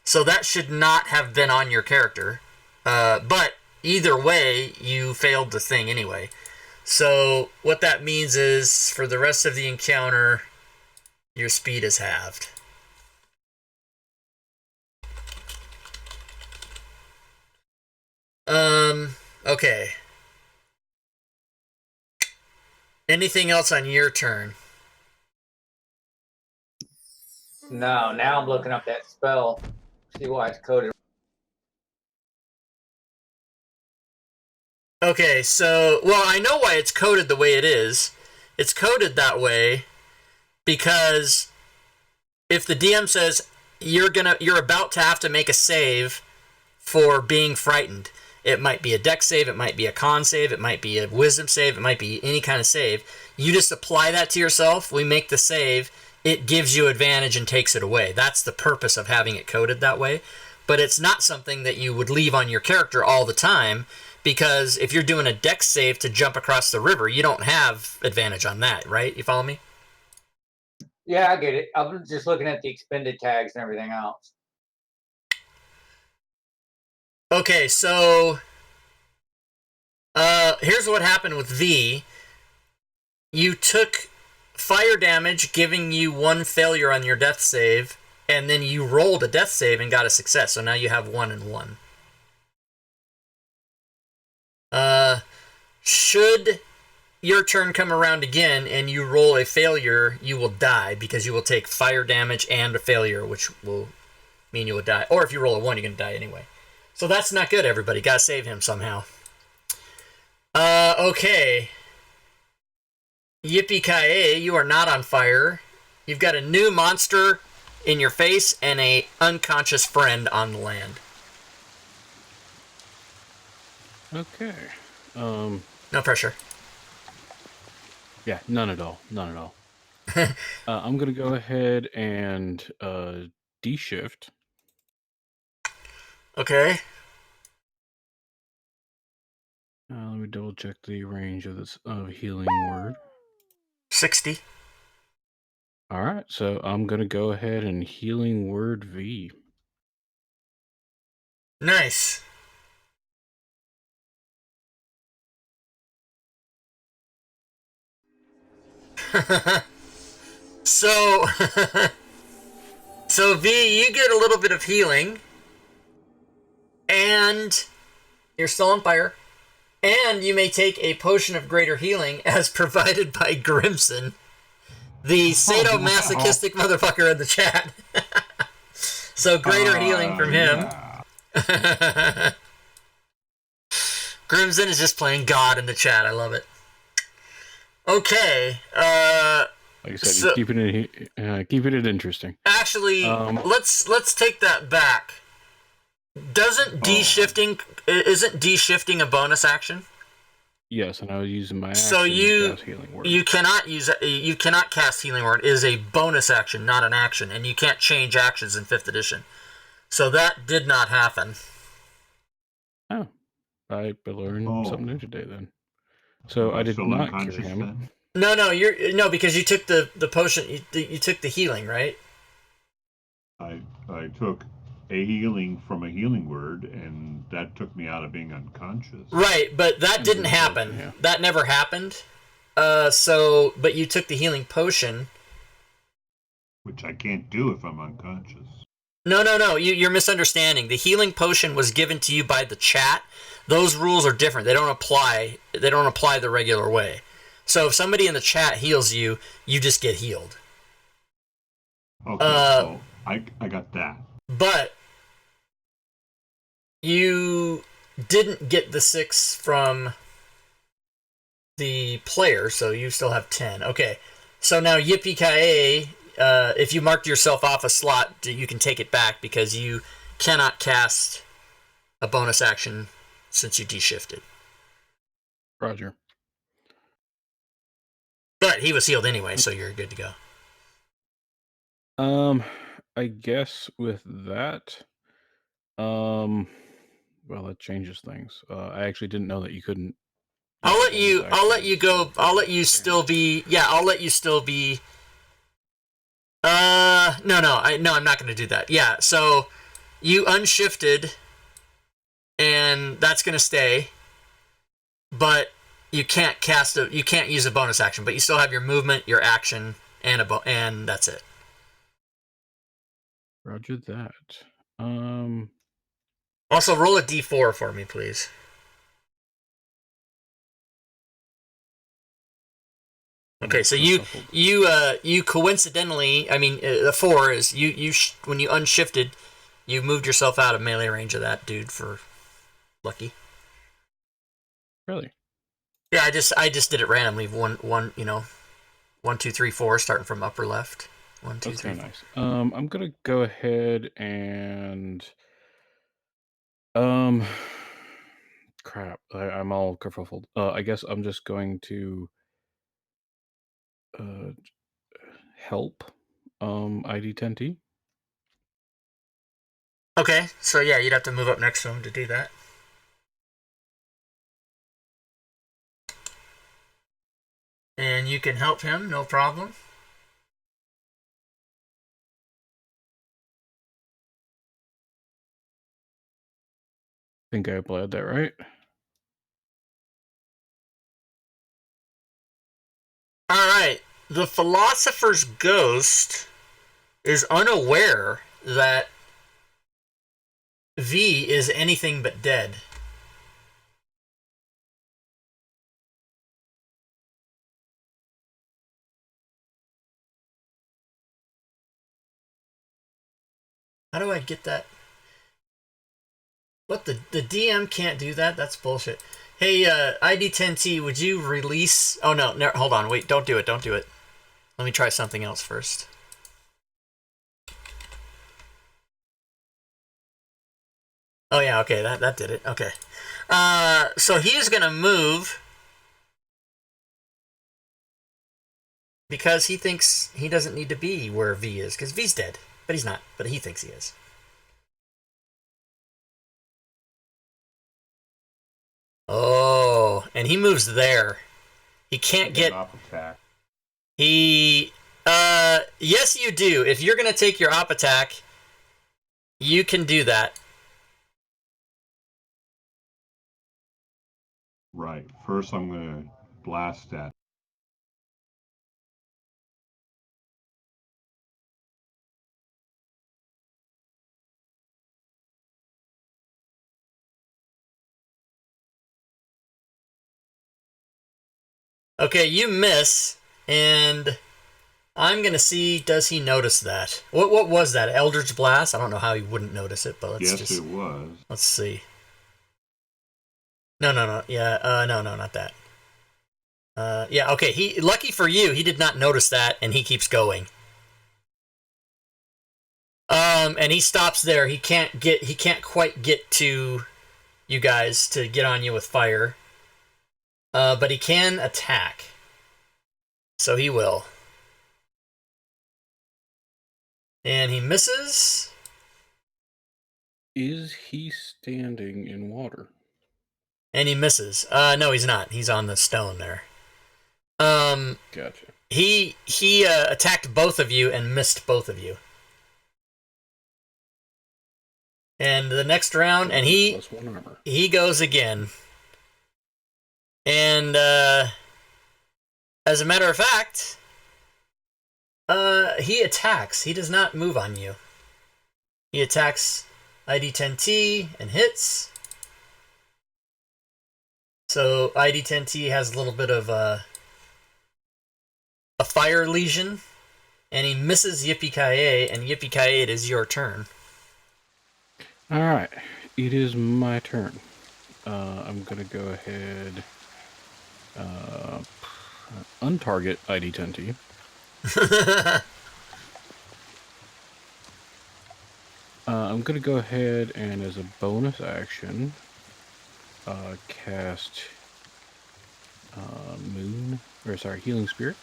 So that should not have been on your character. But either way, you failed the thing anyway. So what that means is for the rest of the encounter, your speed is halved. Okay. Anything else on your turn? No, now I'm looking up that spell. See why it's coded. Okay, so, well, I know why it's coded the way it is. It's coded that way because if the DM says you're about to have to make a save for being frightened, it might be a dex save, it might be a con save, it might be a wisdom save, it might be any kind of save. You just apply that to yourself, we make the save, it gives you advantage and takes it away. That's the purpose of having it coded that way. But it's not something that you would leave on your character all the time, because if you're doing a dex save to jump across the river, you don't have advantage on that, right? You follow me? Yeah, I get it. I'm just looking at the expended tags and everything else. Okay, so here's what happened with V. You took fire damage, giving you 1 failure on your death save, and then you rolled a death save and got a success. So now you have 1 and 1. Should your turn come around again and you roll a failure, you will die because you will take fire damage and a failure, which will mean you will die. Or if you roll a 1, you're going to die anyway. So that's not good, everybody. Gotta save him somehow. Okay. Yippee-ki-yay, you are not on fire. You've got a new monster in your face and a unconscious friend on the land. Okay. No pressure. Yeah, none at all. None at all. I'm going to go ahead and D-shift. Okay. Let me double check the range of this healing word. 60. All right, so I'm going to go ahead and healing word V. Nice. So, so V, you get a little bit of healing, and you're still on fire, and you may take a potion of greater healing as provided by Grimson, the sadomasochistic motherfucker in the chat. So greater healing from him. Yeah. Grimson is just playing God in the chat. I love it. Okay. Like I said, he's keeping it interesting. Actually, let's take that back. Isn't de-shifting a bonus action? Yes, and I was using my action So to cast Healing Word. you cannot cast Healing Word. It is a bonus action, not an action, and you can't change actions in 5th edition. So that did not happen. Oh, I learned something new today then. So I did not cure him. Then? No, because you took the potion. You took the healing, right? I took a healing from a healing word, and that took me out of being unconscious. Right, but that didn't happen. Yeah. That never happened. But you took the healing potion, which I can't do if I'm unconscious. No. You're misunderstanding. The healing potion was given to you by the chat. Those rules are different. They don't apply the regular way. So if somebody in the chat heals you, you just get healed. Okay, so I got that. But you didn't get the 6 from the player, so you still have 10. Okay, so now Yippee-ki-yay, if you marked yourself off a slot, you can take it back because you cannot cast a bonus action since you de-shifted. Roger. But he was healed anyway, so you're good to go. I guess with that, well, that changes things. I actually didn't know that you couldn't. I'll let you go. I'll let you still be. Yeah, I'll let you still be. No, I'm not going to do that. Yeah, so you unshifted, and that's going to stay. But you can't you can't use a bonus action, but you still have your movement, your action, and that's it. Roger that. Also, roll a d4 for me, please. Okay, so you coincidentally, I mean, the 4 is when you unshifted, you moved yourself out of melee range of that dude for lucky. Really? Yeah, I just did it randomly. One, 1, 2, 3, 4, starting from upper left. 1, 2, That's 3. nice. I'm gonna go ahead and crap. I'm all kerfuffled. I guess I'm just going to help ID10T. Okay, so yeah, you'd have to move up next to him to do that. And you can help him, no problem. I think I applied that right. All right, the philosopher's ghost is unaware that V is anything but dead. How do I get that? What, the DM can't do that? That's bullshit. Hey, ID10T, would you release... Oh, no, hold on, wait, don't do it. Let me try something else first. Oh, yeah, okay, that did it. Okay. So he's gonna move because he thinks he doesn't need to be where V is, because V's dead. But he's not, but he thinks he is. Oh, and he moves there. He can't get... Op attack. Yes, you do. If you're gonna take your op attack, you can do that. Right. First, I'm going to blast that. Okay, you miss, and I'm gonna see. Does he notice that? What was that? Eldritch Blast? I don't know how he wouldn't notice it, but It was. Let's see. No. Yeah. No, not that. Yeah. Okay. Lucky for you, he did not notice that, and he keeps going. And he stops there. He can't quite get to you guys to get on you with fire. But he can attack. So he will. And he misses. Is he standing in water? And he misses. No, he's not. He's on the stone there. Gotcha. He attacked both of you and missed both of you. And the next round, and Plus 1 armor. he goes again. And as a matter of fact, he attacks. He does not move on you. He attacks ID 10T and hits. So ID 10T has a little bit of a fire lesion, and he misses Yippee-ki-yay, and Yippee-ki-yay, it is your turn. All right, it is my turn. I'm gonna go ahead, untarget ID 10T. I'm gonna go ahead and, as a bonus action, cast Healing Spirit.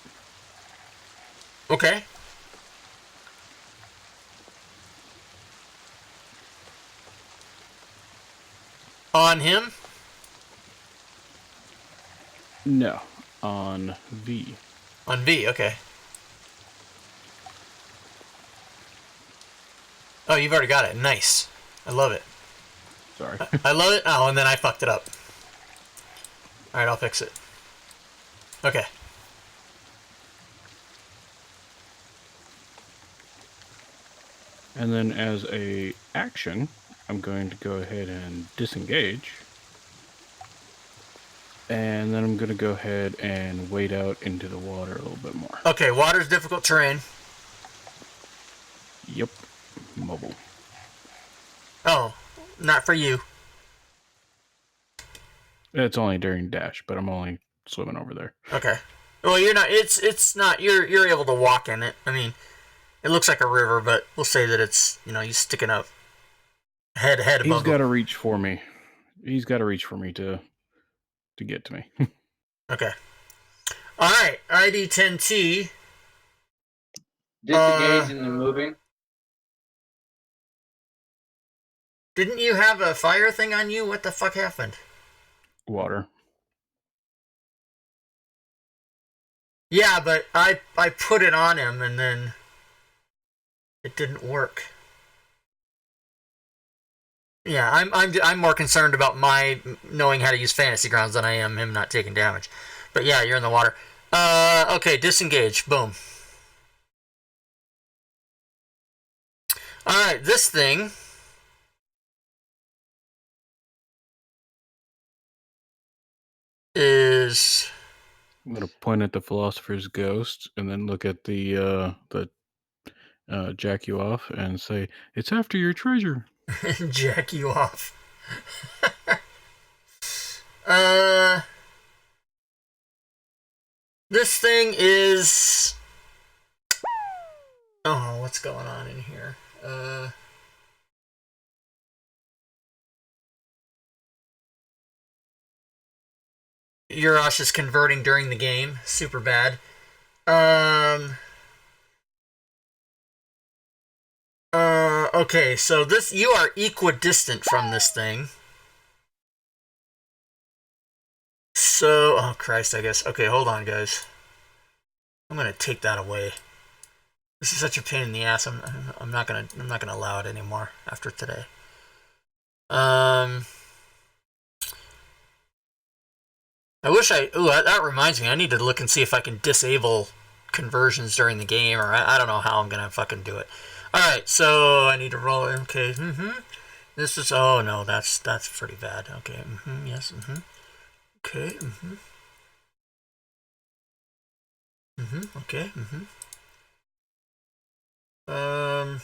Okay. On him? No, on V. On V, okay. Oh, you've already got it. Nice. I love it. Sorry. I love it. Oh, and then I fucked it up. Alright, I'll fix it. Okay. And then as a action, I'm going to go ahead and disengage. And then I'm going to go ahead and wade out into the water a little bit more. Okay, water's difficult terrain. Yep. Mobile. Oh, not for you. It's only during dash, but I'm only swimming over there. Okay. Well, you're not. It's not. You're able to walk in it. I mean, it looks like a river, but we'll say that it's you sticking up head above. He's got to reach for me. He's got to reach for me to get to me. Okay. All right. ID 10T. Disengage in the moving. Didn't you have a fire thing on you? What the fuck happened? Water. Yeah, but I put it on him and then it didn't work. Yeah, I'm more concerned about my knowing how to use fantasy grounds than I am him not taking damage. But yeah, you're in the water. Okay, disengage. Boom. All right, this thing is. I'm gonna point at the philosopher's ghost and then look at the jack you off and say, "It's after your treasure." Jack you off. This thing is. Oh, what's going on in here? Urash is converting during the game. Super bad. Okay, so you are equidistant from this thing. So, oh Christ, I guess. Okay, hold on, guys. I'm gonna take that away. This is such a pain in the ass. I'm not gonna allow it anymore after today. I wish that reminds me. I need to look and see if I can disable conversions during the game, or I don't know how I'm gonna fucking do it. All right, so I need to roll. Okay. This is. Oh no, that's pretty bad. Okay. Yes. Okay. Okay. Um.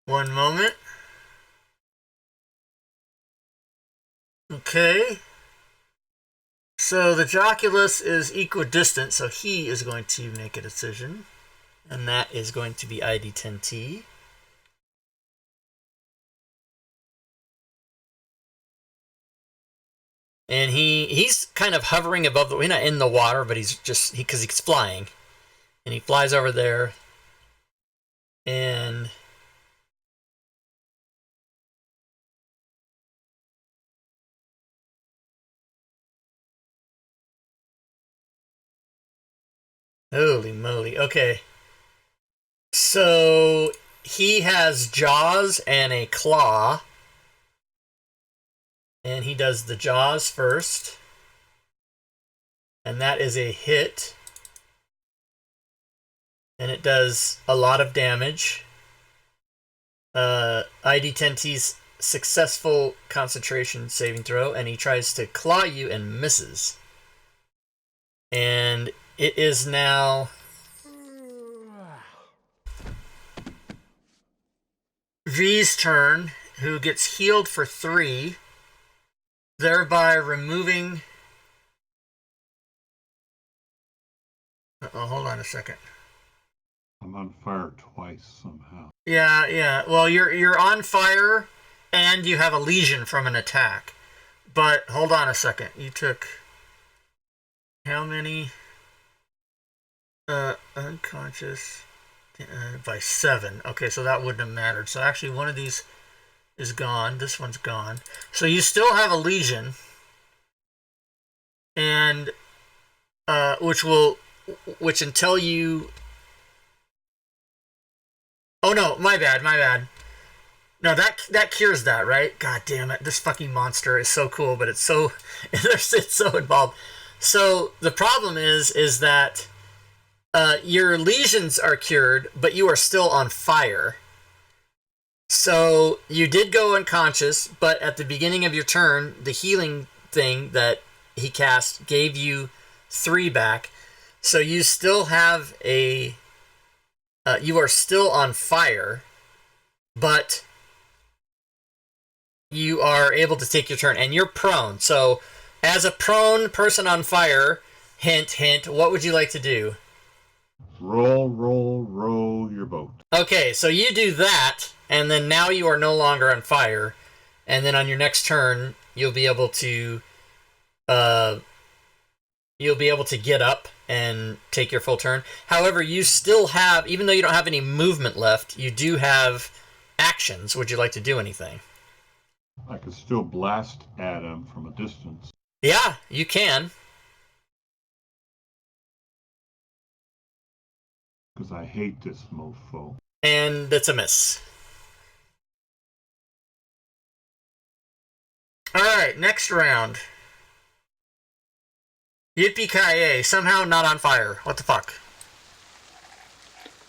One moment. Okay. So the Joculus is equidistant, so he is going to make a decision. And that is going to be ID 10T. And he's kind of hovering above the, he's not in the water, but he's just, because he's flying. And he flies over there. And holy moly. Okay. So he has jaws and a claw. And he does the jaws first. And that is a hit. And it does a lot of damage. ID 10T's successful concentration saving throw, and he tries to claw you and misses. And it is now V's turn, who gets healed for 3, thereby removing... Uh-oh, hold on a second. I'm on fire twice somehow. Yeah. Well, you're on fire, and you have a lesion from an attack. But hold on a second. You took how many? Unconscious by 7. Okay, so that wouldn't have mattered. So actually, one of these is gone. This one's gone. So you still have a lesion, and which until you. Oh no, my bad. No, that cures that, right? God damn it! This fucking monster is so cool, but it's so it's so involved. So the problem is that your lesions are cured, but you are still on fire. So you did go unconscious, but at the beginning of your turn, the healing thing that he cast gave you 3 back. So you still have a you are still on fire, but you are able to take your turn, and you're prone. So as a prone person on fire, hint, what would you like to do? Row your boat. Okay, so you do that, and then now you are no longer on fire, and then on your next turn, you'll be able to get up and take your full turn. However, you still have, even though you don't have any movement left, you do have actions. Would you like to do anything? I could still blast at him from a distance. Yeah, you can. Because I hate this mofo. And it's a miss. Alright, next round. Yippee-ki-yay, somehow not on fire. What the fuck?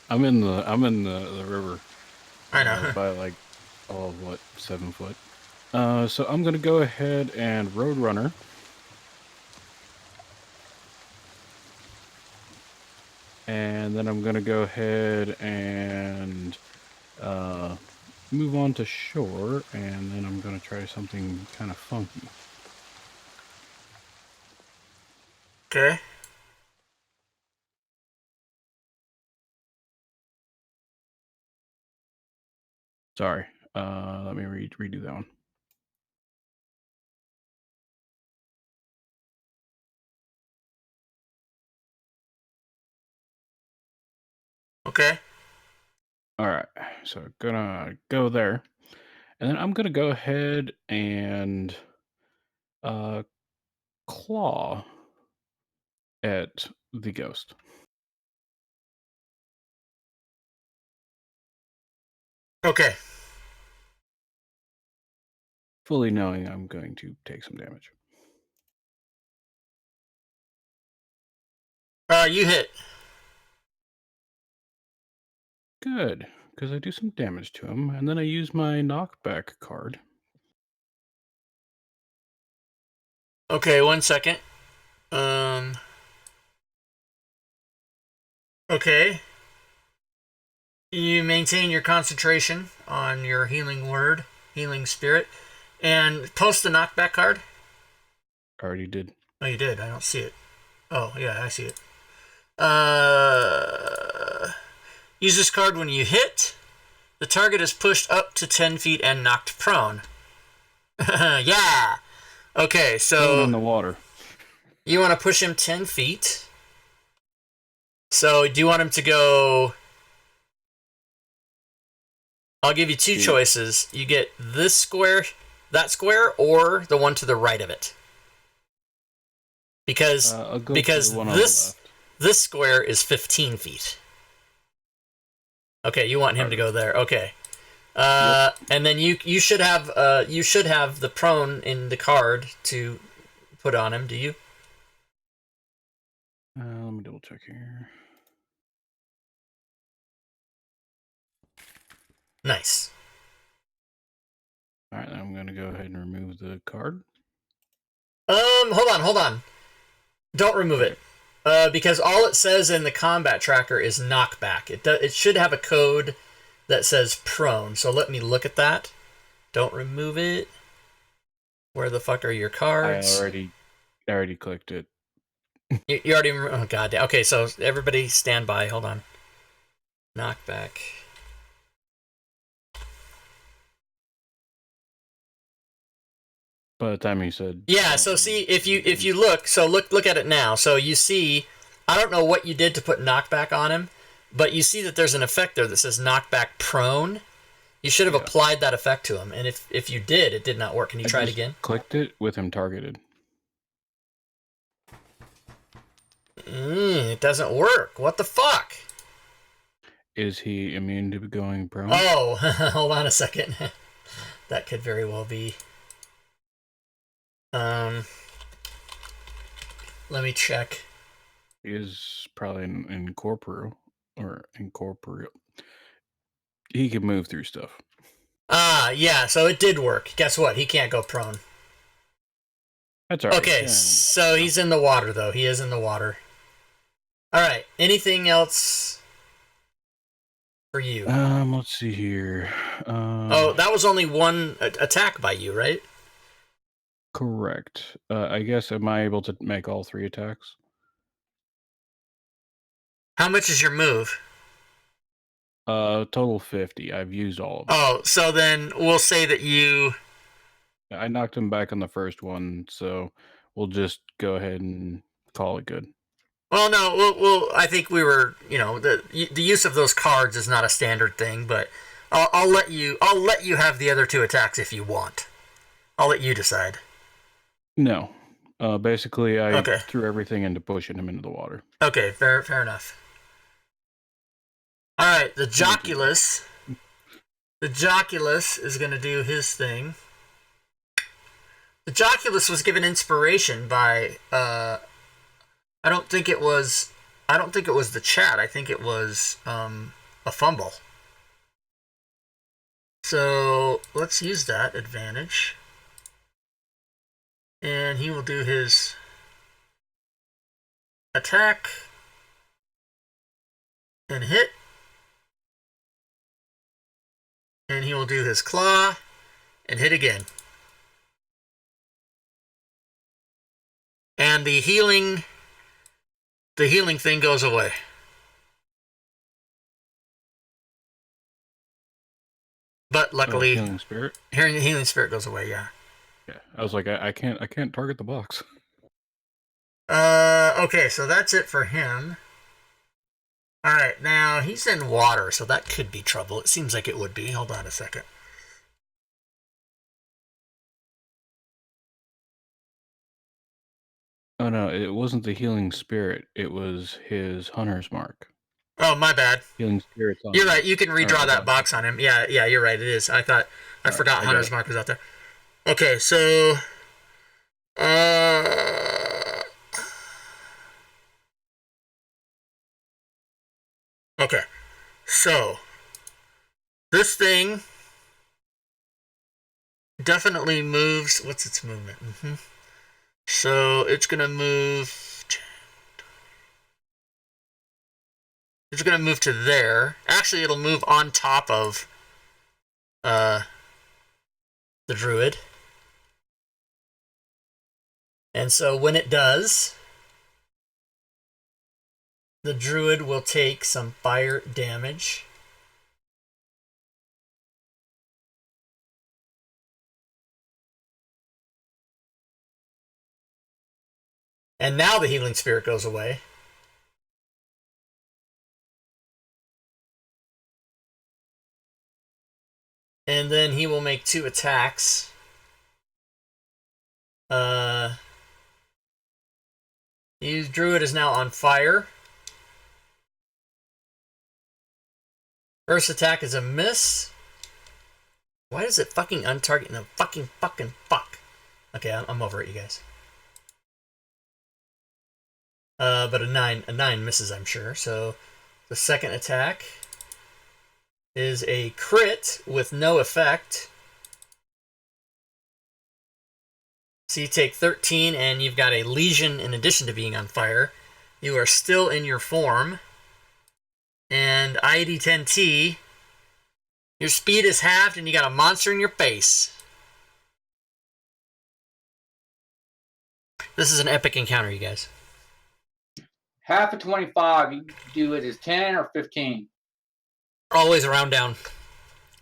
I'm in the river. I know. By like, 7 foot. So I'm gonna go ahead and Roadrunner. And then I'm gonna go ahead and move on to shore, and then I'm gonna try something kind of funky. Okay. Sorry. Let me redo that one. Okay. All right. So gonna go there, and then I'm gonna go ahead and claw at the ghost. Okay. Fully knowing I'm going to take some damage. You hit. Good. because I do some damage to him, and then I use my knockback card. Okay, 1 second. Okay. You maintain your concentration on your healing word, healing spirit, and post the knockback card. I already did. Oh, you did. I don't see it. Oh, yeah, I see it. Use this card when you hit. The target is pushed up to 10 feet and knocked prone. Yeah. Okay, Going so in the water. you want to push him 10 feet. So do you want him to go... I'll give you two choices. You get this square, that square, or the one to the right of it. Because I'll go to the one on the this square is 15 feet. Okay, you want him to go there. Okay. Yep. And then you should have the prone in the card to put on him. Do you? Let me double check here. Nice. All right, I'm going to go ahead and remove the card. Hold on. Don't remove it. Because all it says in the combat tracker is knockback. It should have a code that says prone. So let me look at that. Don't remove it. Where the fuck are your cards? I already clicked it. You already... Oh, god damn. Okay, so everybody stand by. Hold on. Knockback. By the time you said... Yeah, so see, if you look, so look at it now. So you see, I don't know what you did to put knockback on him, but you see that there's an effect there that says knockback prone. You should have applied that effect to him, and if you did, it did not work. Can you try it again? Clicked it with him targeted. It doesn't work. What the fuck? Is he immune to going prone? Oh, hold on a second. That could very well be. Let me check. He is probably incorporeal. He can move through stuff. Yeah, so it did work. Guess what? He can't go prone. That's all right. Okay, so he's in the water, though. He is in the water. All right, anything else for you? Let's see here. Oh, that was only one attack by you, right? Correct. I guess, am I able to make all 3 attacks? How much is your move? Total 50. I've used all of them. Oh, so then we'll say that you... I knocked him back on the first one, so we'll just go ahead and call it good. Well, no, we'll I think we were, the use of those cards is not a standard thing, but I'll let you have the other 2 attacks if you want. I'll let you decide. No. Basically, I Okay. threw everything into pushing him into the water. Okay, fair enough. All right, the Joculus. The Joculus is going to do his thing. The Joculus was given inspiration by I don't think it was the chat. I think it was a fumble. So let's use that advantage. And he will do his attack and hit. And he will do his claw and hit again. And the healing thing goes away. But luckily, healing spirit goes away. Yeah. Yeah, I was like, I can't target the box. Okay, so that's it for him. All right, now he's in water, so that could be trouble. It seems like it would be. Hold on a second. Oh no, it wasn't the healing spirit. It was his hunter's mark. Oh, my bad. Healing spirit's on You're him. right. You can redraw that box on him. Yeah, you're right. It is. I forgot Hunter's Mark was out there. Okay, so okay. So This thing definitely moves. What's its movement? So it's going to move. It's going to move to there. Actually, it'll move on top of the druid. And so when it does, the druid will take some fire damage. And now the healing spirit goes away. And then he will make 2 attacks. His druid is now on fire. First attack is a miss. Why does it fucking untarget? No, fucking fuck. Okay, I'm over it, you guys. But a 9 misses, I'm sure. So the second attack is a crit with no effect. So you take 13 and you've got a lesion in addition to being on fire. You are still in your form. And ID10T, your speed is halved and you got a monster in your face. This is an epic encounter, you guys. Half of 25, you do it as 10 or 15. Always round down,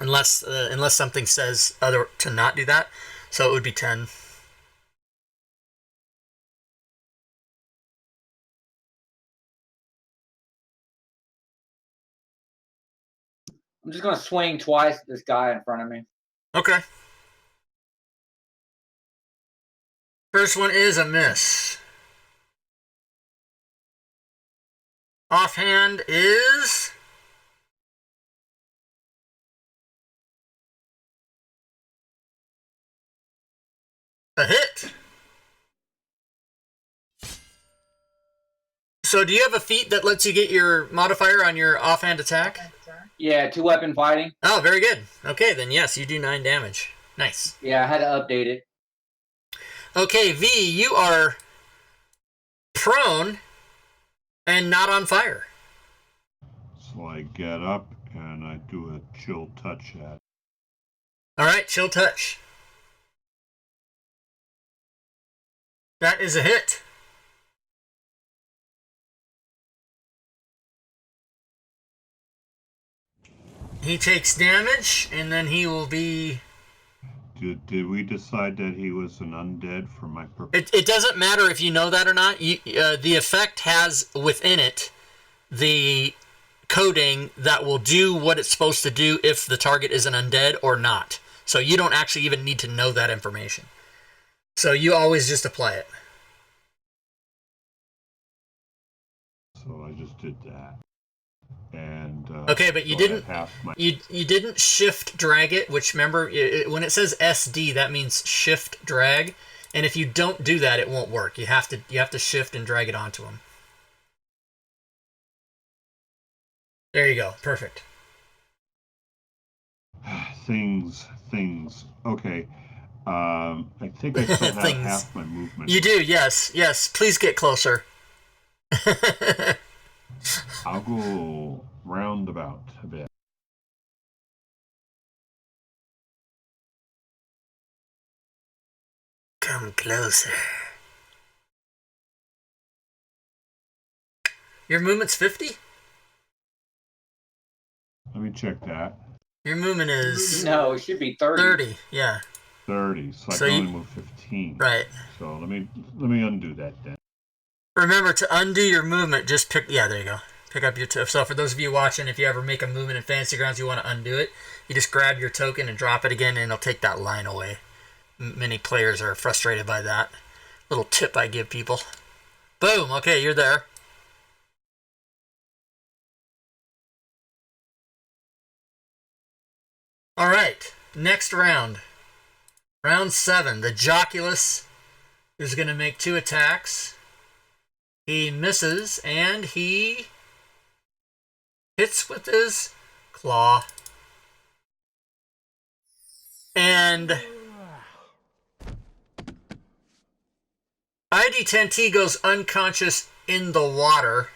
unless something says other to not do that. So it would be 10. I'm just going to swing twice at this guy in front of me. Okay. First one is a miss. Offhand is a hit. So do you have a feat that lets you get your modifier on your offhand attack? Yeah, 2-weapon fighting. Oh, very good. Okay, then yes, you do 9 damage. Nice. Yeah, I had to update it. Okay, V, you are prone and not on fire. So I get up and I do a chill touch at it. All right, chill touch. That is a hit. He takes damage, and then he will be... Did we decide that he was an undead for my purpose? It doesn't matter if you know that or not. The effect has within it the coding that will do what it's supposed to do if the target is an undead or not. So you don't actually even need to know that information. So you always just apply it. So I just did that. And okay, but you so didn't my... you didn't shift drag it, which remember when it says SD, that means shift drag, and if you don't do that, it won't work. You have to shift and drag it onto them. There you go. Perfect. Things. Okay. I think I still have half my movement. You do, yes. Please get closer. I'll go roundabout a bit. Come closer. Your movement's 50? Let me check that. Your movement is... No, it should be 30. 30, yeah. 30, so I can only move 15. Right. So let me undo that then. Remember, to undo your movement, just pick... Yeah, there you go. Pick up your... So for those of you watching, if you ever make a movement in Fantasy Grounds, you want to undo it, you just grab your token and drop it again, and it'll take that line away. Many players are frustrated by that. Little tip I give people. Boom! Okay, you're there. All right, next round. Round 7. The Joculus is going to make 2 attacks. He misses, and he hits with his claw. And ID10T goes unconscious in the water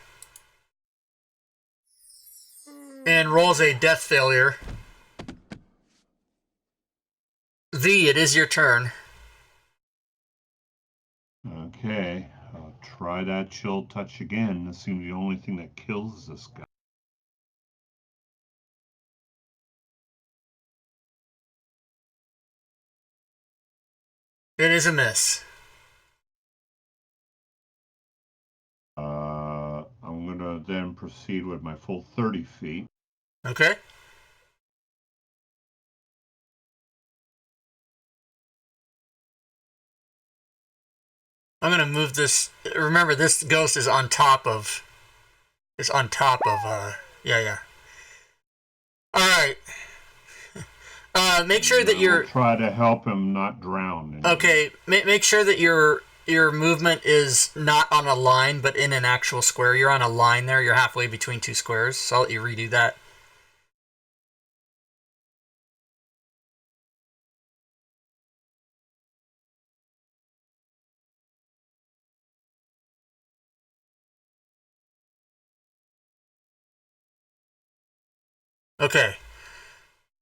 and rolls a death failure. V, it is your turn. Okay, I'll try that chill touch again. That seems the only thing that kills this guy. It is a miss. I'm gonna then proceed with my full 30 feet. Okay. I'm gonna move this. Remember, this ghost is on top of. Yeah. All right. Make sure that you're. Try to help him not drown. Okay. Make sure that your movement is not on a line, but in an actual square. You're on a line there. You're halfway between two squares. So I'll let you redo that. Okay.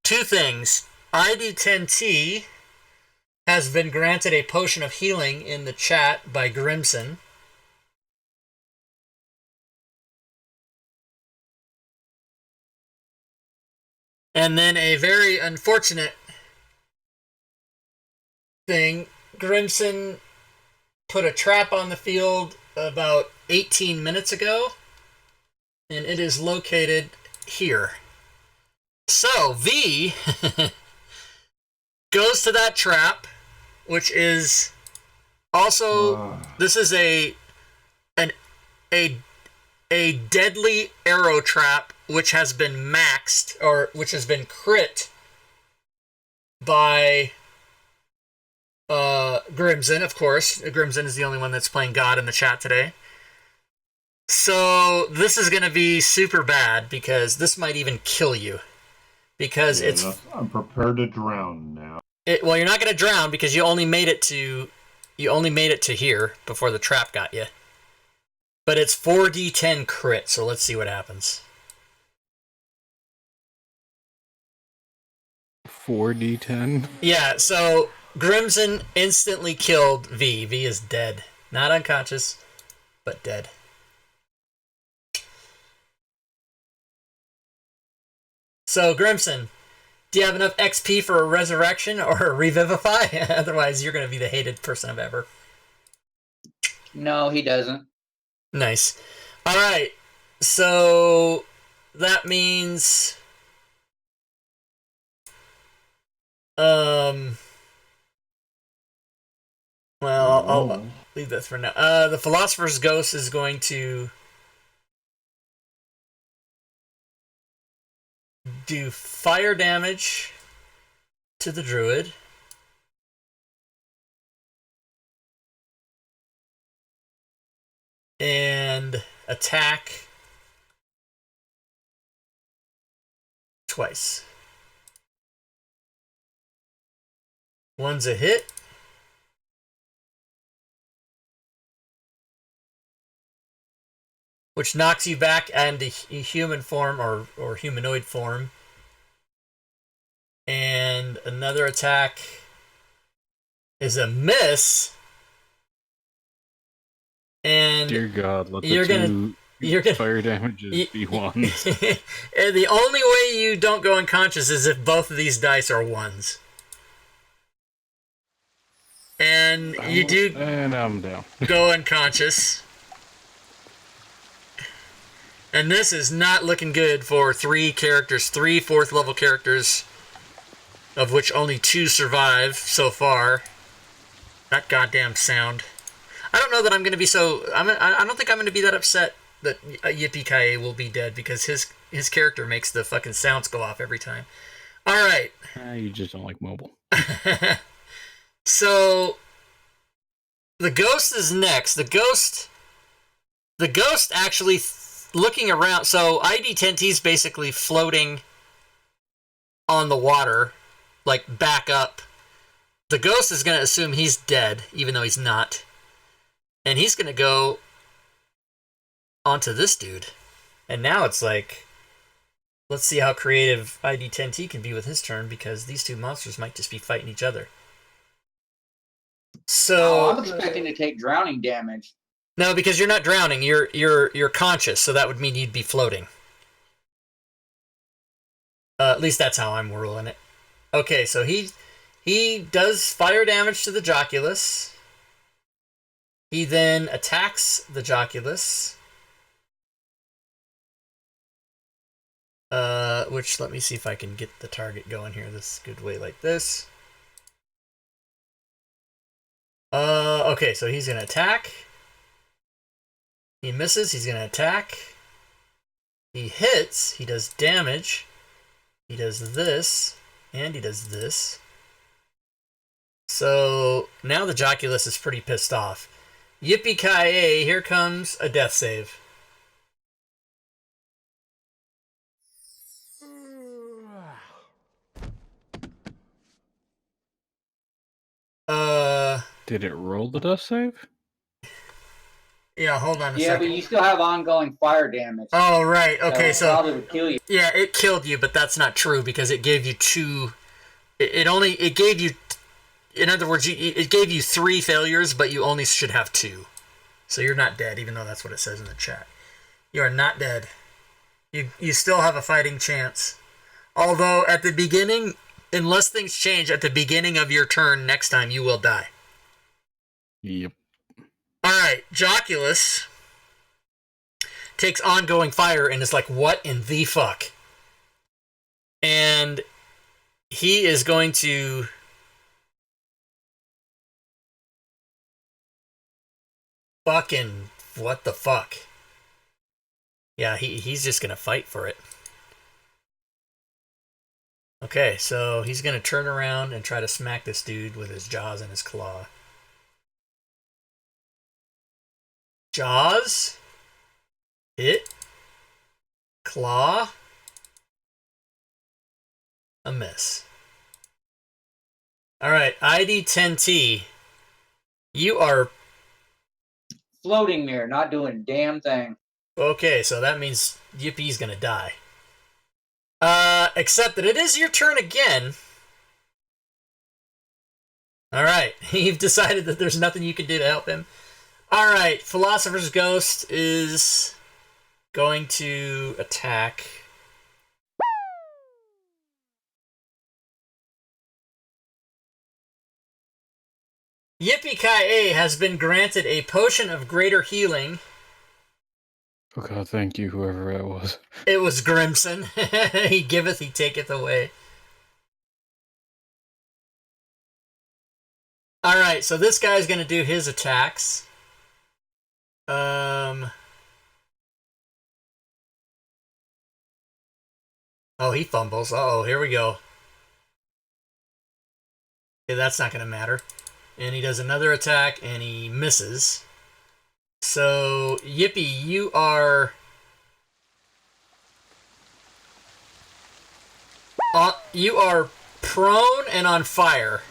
Two things. ID10T has been granted a potion of healing in the chat by Grimson. And then a very unfortunate thing, Grimson put a trap on the field about 18 minutes ago, and it is located here. So, V goes to that trap, which is also, this is a deadly arrow trap, which has been maxed, or which has been crit by Grimson, of course. Grimson is the only one that's playing God in the chat today. So this is going to be super bad, because this might even kill you. Because I'm prepared to drown now. Well, you're not going to drown because you only made it to here before the trap got you. But it's 4d10 crit, so let's see what happens. 4d10? Yeah, so Grimson instantly killed V. V is dead. Not unconscious, but dead. So, Grimson, do you have enough XP for a resurrection or a revivify? Otherwise, you're going to be the hated person of ever. No, he doesn't. Nice. All right. So that means well, I'll leave that for now. The Philosopher's Ghost is going to do fire damage to the druid. And attack twice. One's a hit. Which knocks you back into human form or humanoid form. And another attack is a miss. And dear God, let the fire damages be ones. And the only way you don't go unconscious is if both of these dice are ones. And you do and I'm down. go unconscious. And this is not looking good for three fourth level characters, of which only 2 survive so far. That goddamn sound. I don't know that I'm going to be I don't think I'm going to be that upset that Yippee-Ki-Yay will be dead, because his character makes the fucking sounds go off every time. All right. You just don't like mobile. So the ghost is next. The ghost actually looking around. So ID10T is basically floating on the water, like back up. The ghost is gonna assume he's dead, even though he's not, and he's gonna go onto this dude. And now it's like, let's see how creative ID10T can be with his turn, because these two monsters might just be fighting each other. So I'm expecting to take drowning damage. no, because you're not drowning. You're conscious, so that would mean you'd be floating. At least that's how I'm ruling it. Okay, so he does fire damage to the Joculus. He then attacks the Joculus. Which, let me see if I can get the target going here this good way like this. Okay, so he's gonna attack. He misses, he's gonna attack. He hits, he does damage. He does this, and he does this. So now the Joculus is pretty pissed off. Yippee-ki-yay, here comes a death save. Did it roll the death save? Yeah, hold on a Yeah, second. but you still have ongoing fire damage. Oh, right. Okay, it so probably would kill you. yeah, it killed you, but that's not true because it gave you two. It gave you, in other words, it gave you 3 failures, but you only should have 2. So you're not dead, even though that's what it says in the chat. You are not dead. You still have a fighting chance. Although at the beginning, unless things change, at the beginning of your turn next time, you will die. Yep. Alright, Joculus takes ongoing fire and is like, what in the fuck? And he is going to fucking, what the fuck? Yeah, he's just gonna fight for it. Okay, so he's gonna turn around and try to smack this dude with his jaws and his claw. Jaws. Hit. Claw. A miss. Alright, ID10T. You are... Floating there, not doing a damn thing. Okay, so that means Yippie's gonna die. Except that it is your turn again. Alright, you've decided that there's nothing you can do to help him. Alright, Philosopher's Ghost is going to attack. Yippee-ki-yay has been granted a potion of greater healing. Oh god, thank you, whoever that was. It was Grimson. He giveth, he taketh away. Alright, so this guy's going to do his attacks. Oh, he fumbles. Uh-oh, here we go. Okay, that's not going to matter. And he does another attack, and he misses. So, Yippee, you are... you are prone and on fire.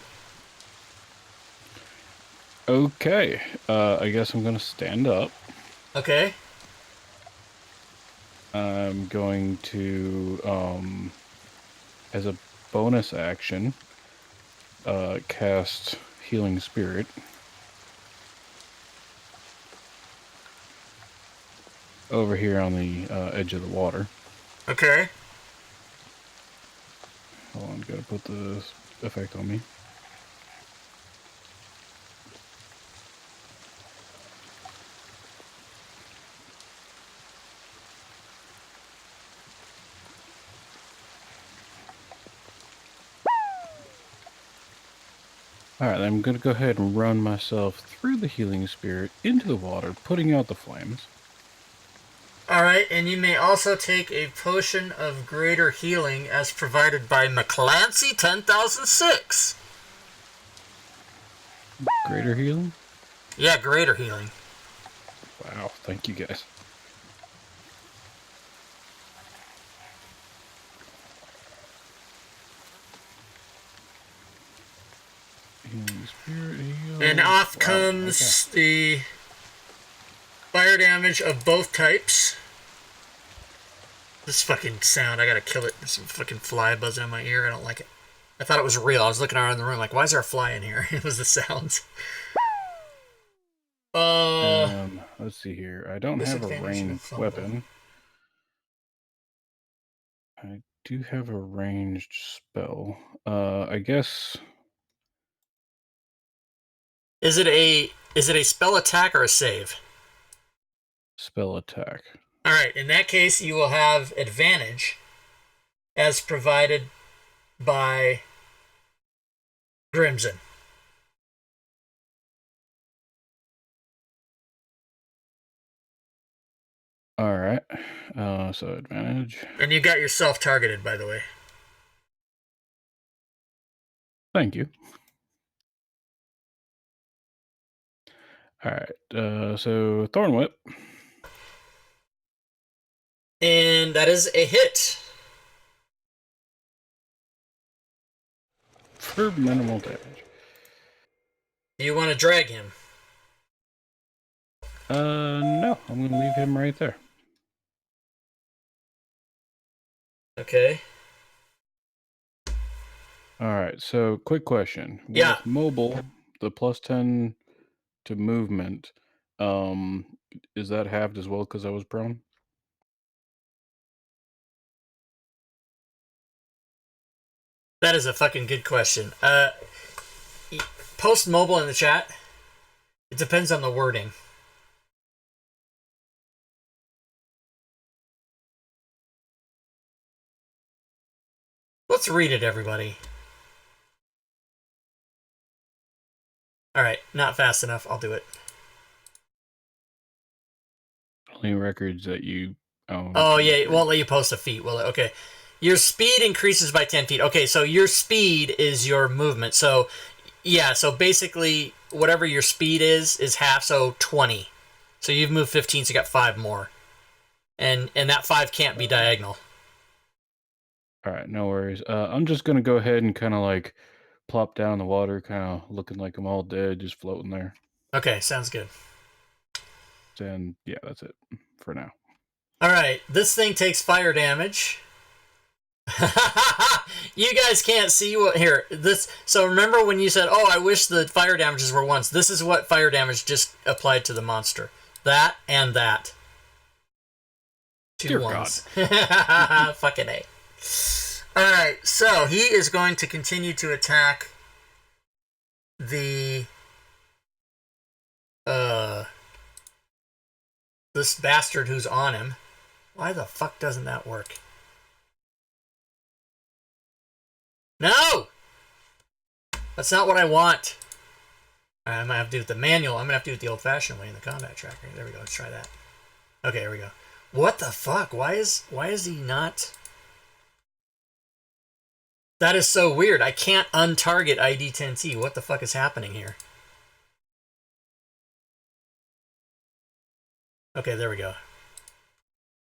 Okay, I guess I'm gonna stand up. Okay. I'm going to, as a bonus action, cast Healing Spirit. Over here on the edge of the water. Okay. Hold on, gotta put the effect on me. Alright, I'm gonna go ahead and run myself through the Healing Spirit into the water, putting out the flames. Alright, and you may also take a potion of greater healing as provided by McClancy 10006. Greater healing? Yeah, greater healing. Wow, thank you guys. Spirit heal. And off Wow, comes the fire damage of both types. This fucking sound, I gotta kill it. There's some fucking fly buzzing in my ear. I don't like it. I thought it was real. I was looking around the room like, why is there a fly in here? It was the sounds. Let's see here. I don't have a Disadvantage ranged fumble. weapon. I do have a ranged spell. I guess. Is it a spell attack or a save? Spell attack. All right. In that case, you will have advantage, as provided by Grimson. All right. So advantage. And you got yourself targeted, by the way. Thank you. All right. So Thorn Whip. And that is a hit. For minimal damage. Do you want to drag him? No. I'm going to leave him right there. Okay. All right. So quick question. Yeah. With mobile, the +10 to movement, is that halved as well because I was prone? That is a fucking good question. Post mobile in the chat. It depends on the wording. Let's read it, everybody. All right, not fast enough. I'll do it. Only records that you own. Oh, yeah, it won't let you post a feat, will it? Okay. Your speed increases by 10 feet. Okay, so your speed is your movement. So, yeah, so basically, whatever your speed is half, so 20. So you've moved 15, so you got 5 more. And that 5 can't be diagonal. All right, no worries. I'm just going to go ahead and kind of like plop down in the water, kind of looking like I'm all dead, just floating there. Okay, sounds good. And yeah, that's it for now. All right, this thing takes fire damage. You guys can't see what here. This so remember when you said, "Oh, I wish the fire damages were once." This is what fire damage just applied to the monster. That and that. 2 Dear ones. Fucking A. All right, so he is going to continue to attack the this bastard who's on him. Why the fuck doesn't that work? No! That's not what I want. I might have to do it with the manual. I'm going to have to do it the old-fashioned way in the combat tracker. There we go. Let's try that. Okay, here we go. What the fuck? Why is he not... That is so weird. I can't untarget ID10T. What the fuck is happening here? Okay, there we go.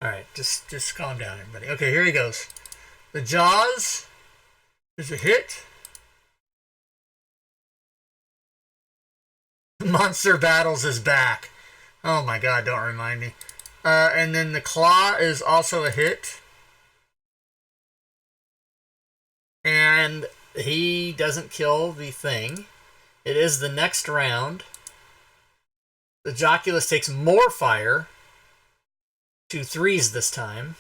Alright, just calm down, everybody. Okay, here he goes. The Jaws is a hit. Monster Battles is back. Oh my god, don't remind me. And then the Claw is also a hit. And he doesn't kill the thing. It is the next round. The Joculus takes more fire. 2 3s this time.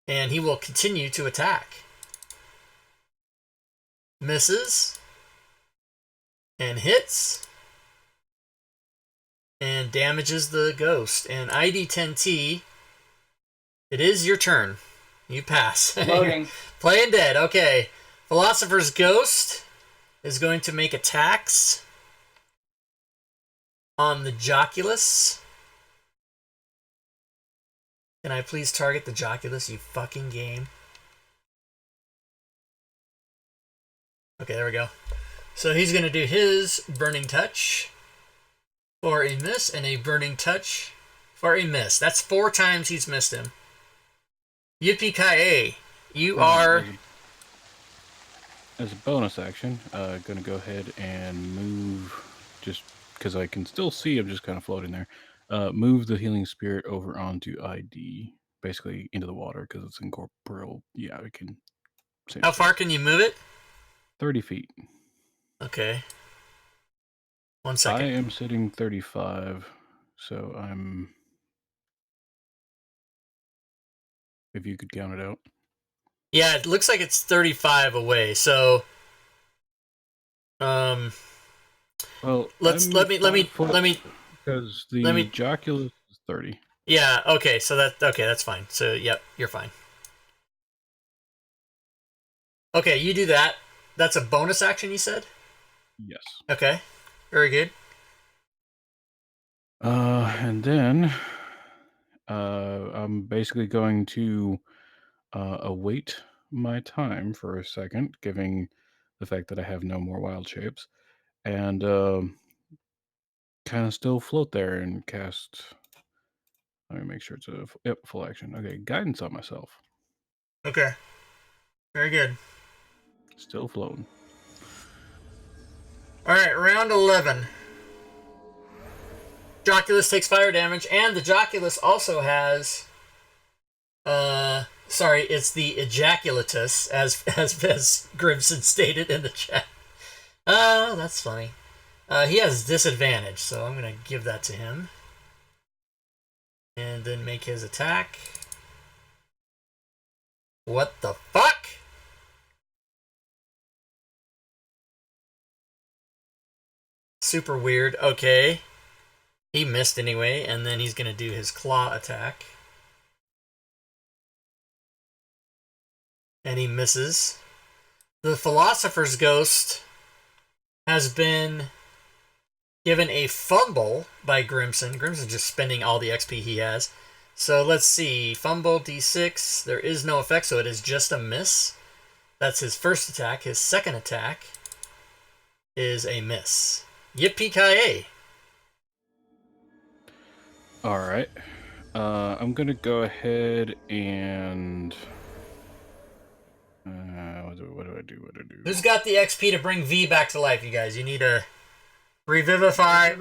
And he will continue to attack. Misses. And hits. And damages the ghost. And ID10T, it is your turn. You pass. Loading. Playing dead. Okay. Philosopher's Ghost is going to make attacks on the Joculus. Can I please target the Joculus, you fucking game? Okay, there we go. So he's going to do his Burning Touch for a miss and a Burning Touch for a miss. That's 4 times he's missed him. Yippee-ki-yay. You are As a bonus action, gonna go ahead and move, just because I can still see I'm just kind of floating there. Move the healing spirit over onto ID, basically into the water because it's incorporeal. Yeah, I can. How far can you move it? 30 feet. Okay. 1 I second. am sitting 35, so I'm. If you could count it out. Yeah, it looks like it's 35 away. So, Well, let me because the joculus is 30. Yeah. Okay. So that's fine. So yep, you're fine. Okay, you do that. That's a bonus action, you said? Yes. Okay. Very good. And then I'm basically going to await my time for a second, giving the fact that I have no more wild shapes, and kind of still float there and cast. Let me make sure it's a full action. Okay, guidance on myself. Okay. Very good. Still floating. All right, round 11. Joculus takes fire damage, and the Joculus also has. Sorry, it's the ejaculatus, as Grimson stated in the chat. Oh, that's funny. He has disadvantage, so I'm gonna give that to him, and then make his attack. What the fuck? Super weird. Okay. He missed anyway, and then he's gonna do his claw attack. And he misses. The Philosopher's Ghost has been given a fumble by Grimson. Grimson's just spending all the XP he has. So let's see. Fumble D6. There is no effect, so it is just a miss. That's his first attack. His second attack is a miss. Yippee-ki-yay. All right. I'm gonna go ahead and. What do I do? Who's got the XP to bring V back to life, you guys? You need a revivify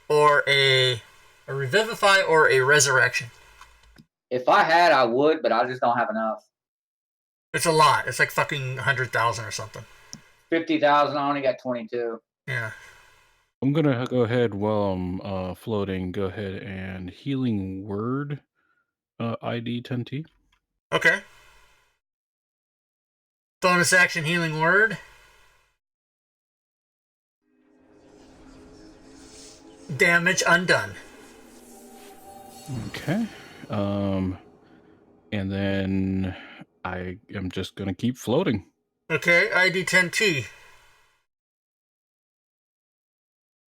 or a resurrection. If I had, I would, but I just don't have enough. It's a lot. It's like fucking 100,000 or something. 50,000. I only got 22. Yeah. I'm gonna go ahead while I'm floating. Go ahead and healing word, ID 10T. Okay. Bonus action healing word. Damage undone. Okay. And then I am just gonna keep floating. Okay, ID 10T.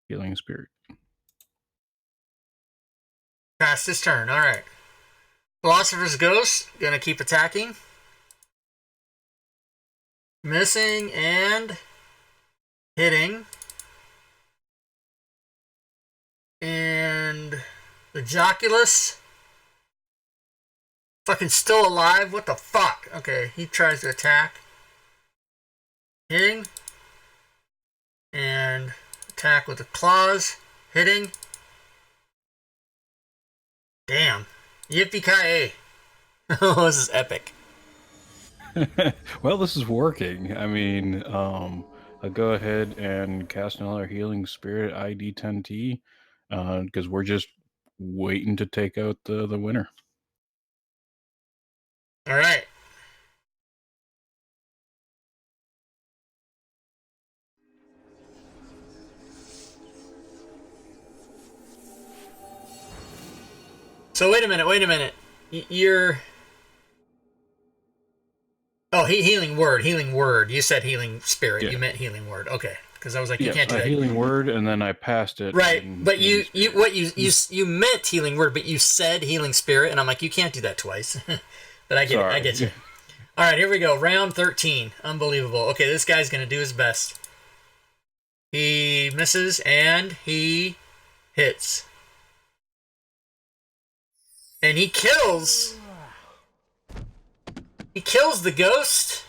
Healing spirit. Past his turn. Alright. Philosopher's Ghost. Gonna keep attacking. Missing and hitting. And the Joculus. Fucking still alive? What the fuck? Okay, he tries to attack. Hitting. And attack with the claws. Hitting. Damn. Yippee-ki-yay. Oh, this is epic. Well, this is working. I mean, I'll go ahead and cast another healing spirit, ID 10T, because we're just waiting to take out the winner. All right. So wait a minute. You're. Oh, healing word. You said healing spirit. Yeah. You meant healing word. Okay, because I was like, you can't do that. Healing word, and then I passed it. Right, but you meant healing word, but you said healing spirit, and I'm like, you can't do that twice. But I get it. I get you. All right, here we go. Round 13. Unbelievable. Okay, this guy's gonna do his best. He misses and he hits. And he kills. He kills the ghost.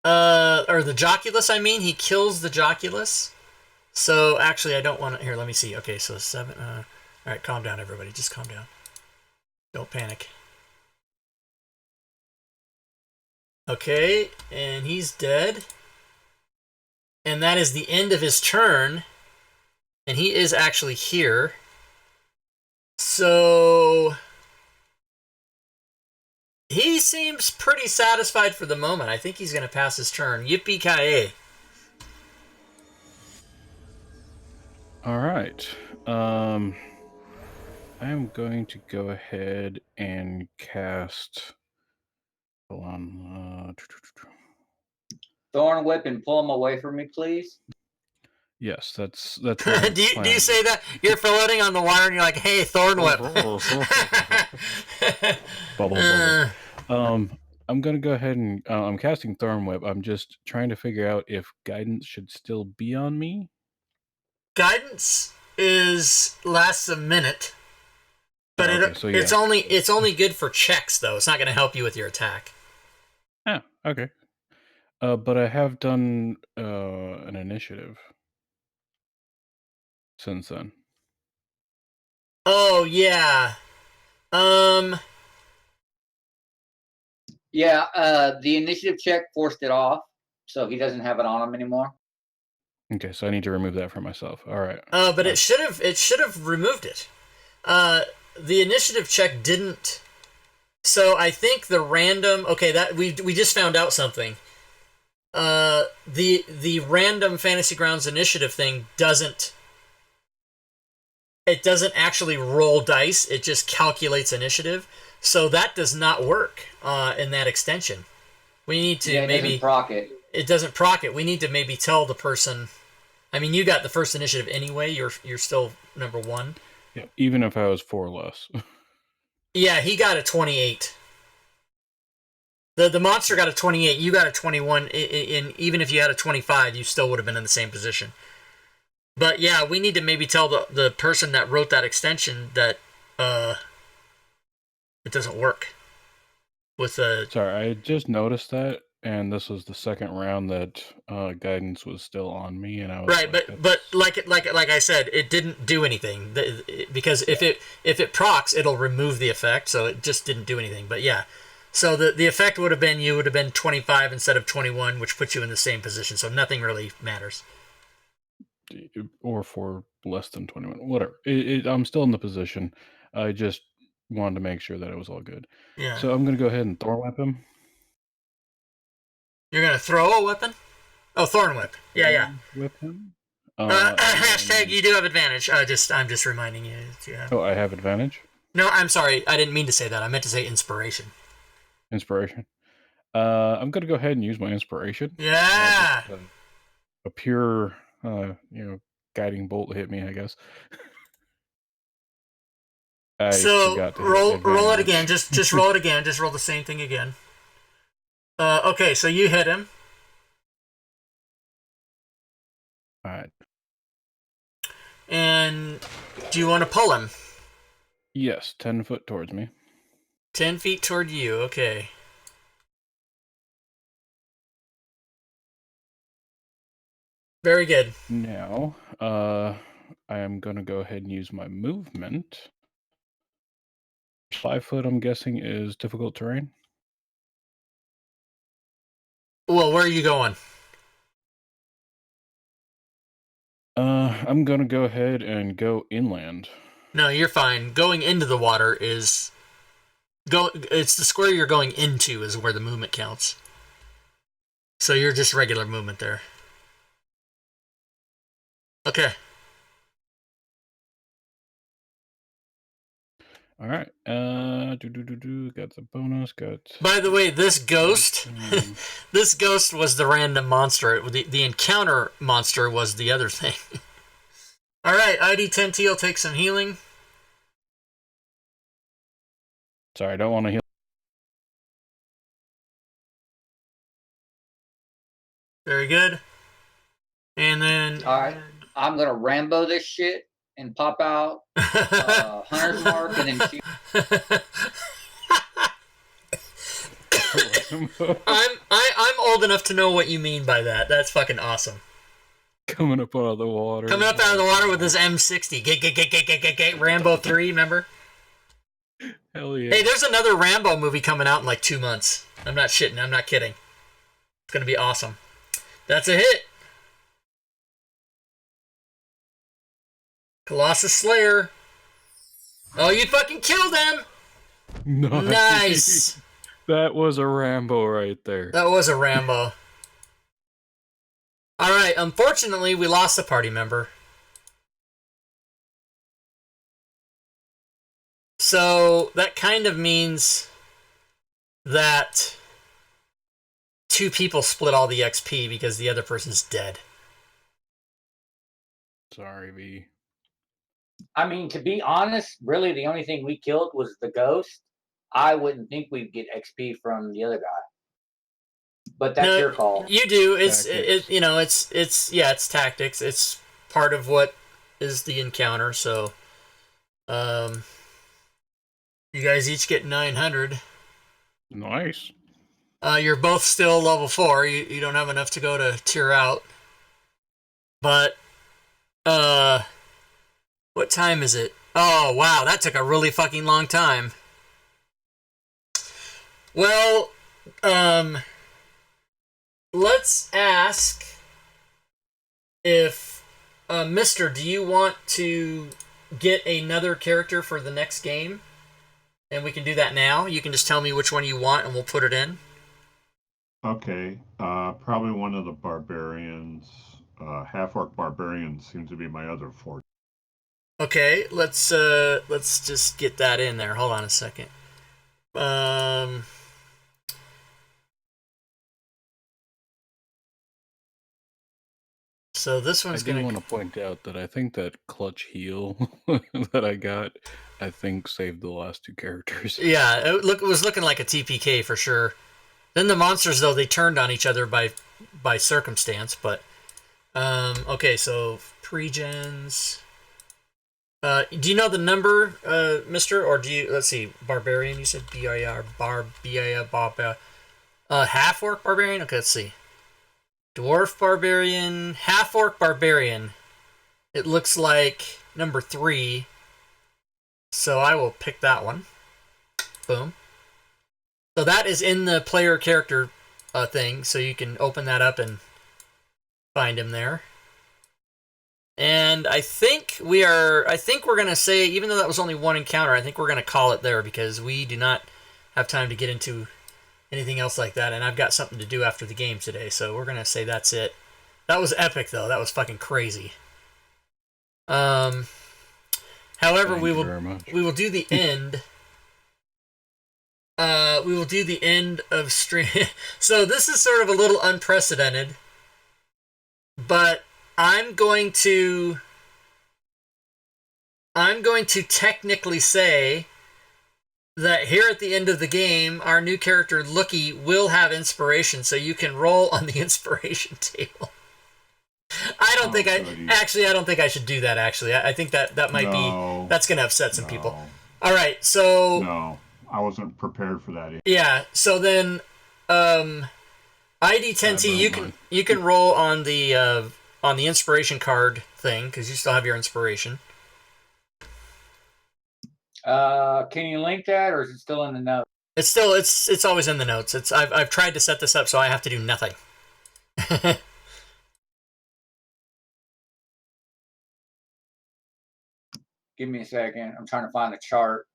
Or the Joculus, I mean. He kills the Joculus. So, actually, I don't want to... Here, let me see. Okay, so 7... All right, calm down, everybody. Just calm down. Don't panic. Okay, and he's dead. And that is the end of his turn. And he is actually here. So... he seems pretty satisfied for the moment. I think he's going to pass his turn. Yippee-ki-yay. All right. I'm going to go ahead and cast. Hold on. Thorn whip and pull him away from me, please. Yes, that's what I'm do you planning. say that? You're floating on the water and you're like, hey, Thorn Whip. Bubble. I'm gonna go ahead and I'm casting Thorn Whip. I'm just trying to figure out if guidance should still be on me. Guidance lasts a minute, but it's only good for checks though. It's not going to help you with your attack. Ah, okay. But I have done an initiative since then. Oh yeah. Yeah, the initiative check forced it off, so he doesn't have it on him anymore. Okay, so I need to remove that for myself. All right. But it should have removed it. The initiative check didn't. So I think the random. Okay, that we just found out something. The random Fantasy Grounds initiative thing doesn't. It doesn't actually roll dice. It just calculates initiative. So that does not work in that extension. We need to maybe. It doesn't proc it. It doesn't proc it. We need to maybe tell the person. I mean, you got the first initiative anyway. You're still number 1. Yeah, even if I was 4 less. Yeah, he got a 28. The monster got a 28. You got a 21. Even if you had a 25, you still would have been in the same position. But yeah, we need to maybe tell the person that wrote that extension that it doesn't work. With the Sorry, I just noticed that, and this was the second round that guidance was still on me, and I was right. But like I said, it didn't do anything because if it procs, it'll remove the effect. So it just didn't do anything. But yeah. So the effect would have been you would have been 25 instead of 21, which puts you in the same position. So nothing really matters. Or for less than 21, whatever. I'm still in the position. I just wanted to make sure that it was all good. Yeah. So I'm going to go ahead and Thorn Whip him. You're going to throw a weapon? Oh, Thorn Whip. Yeah. Whip him. Hashtag you do have advantage. I'm just reminding you. Yeah. Oh, I have advantage? No, I'm sorry. I didn't mean to say that. I meant to say inspiration. Inspiration. I'm going to go ahead and use my inspiration. Yeah. A pure, guiding bolt hit me, I guess. So roll it again. Just roll it again. Just roll the same thing again. Okay, so you hit him. All right. And do you want to pull him? Yes, 10 foot towards me. 10 feet toward you. Okay. Very good. Now, I am going to go ahead and use my movement. 5 foot, I'm guessing, is difficult terrain. Well, where are you going? I'm going to go ahead and go inland. No, you're fine. Going into the water is... It's the square you're going into is where the movement counts. So you're just regular movement there. Okay. All right. Got the bonus. By the way, this ghost, this ghost was the random monster. The encounter monster was the other thing. All right, ID10T will take some healing. Sorry, I don't want to heal. Very good. And then... All right, I'm going to Rambo this shit and pop out Hunter's Mark and then shoot. I'm old enough to know what you mean by that. That's fucking awesome. Coming up out of the water. Coming up out of the water with his M60. Get. Rambo 3, remember? Hell yeah. Hey, there's another Rambo movie coming out in like 2 months. I'm not shitting. I'm not kidding. It's going to be awesome. That's a hit. Colossus Slayer. Oh, you fucking killed him. Nice. That was a Rambo right there. That was a Rambo. All right. Unfortunately, we lost a party member. So that kind of means that 2 people split all the XP because the other person's dead. Sorry, V. I mean, to be honest, really the only thing we killed was the ghost. I wouldn't think we'd get XP from the other guy. But that's your call. You do. It's tactics. It's part of what is the encounter. So, you guys each get 900. Nice. You're both still level 4. You don't have enough to go to tier out. But, what time is it? Oh, wow, that took a really fucking long time. Well, let's ask if, Mister, do you want to get another character for the next game? And we can do that now. You can just tell me which one you want and we'll put it in. Okay, probably one of the barbarians. Half-orc barbarians seems to be my other forte. Okay, let's just get that in there. Hold on a second. So this one's I do want to point out that I think that clutch heal that I got, I think saved the last 2 characters. Yeah, it was looking like a TPK for sure. Then the monsters, though, they turned on each other by circumstance. But okay, so pre-gens. Do you know the number, Mister, or do you? Let's see, barbarian. You said BIR half-orc barbarian. Okay, let's see. Dwarf barbarian, half-orc barbarian. It looks like number 3. So I will pick that one. Boom. So that is in the player character thing, so you can open that up and find him there. And I think we're going to say, even though that was only 1 encounter, I think we're going to call it there because we do not have time to get into anything else like that, and I've got something to do after the game today, so we're going to say that's it. That was epic, though. That was fucking crazy. However, we will do the end. We will do the end of stream. So this is sort of a little unprecedented, but I'm going to technically say that here at the end of the game, our new character Lookie will have inspiration, so you can roll on the inspiration table. I don't think I should do that. Actually, I think that might be that's going to upset some people. All right, so no, I wasn't prepared for that. Yeah, so then ID10T, you can roll on the inspiration card thing because you still have your inspiration. Can you link that, or is it still in the notes? It's always in the notes. I've tried to set this up so I have to do nothing. Give me a second. I'm trying to find the chart.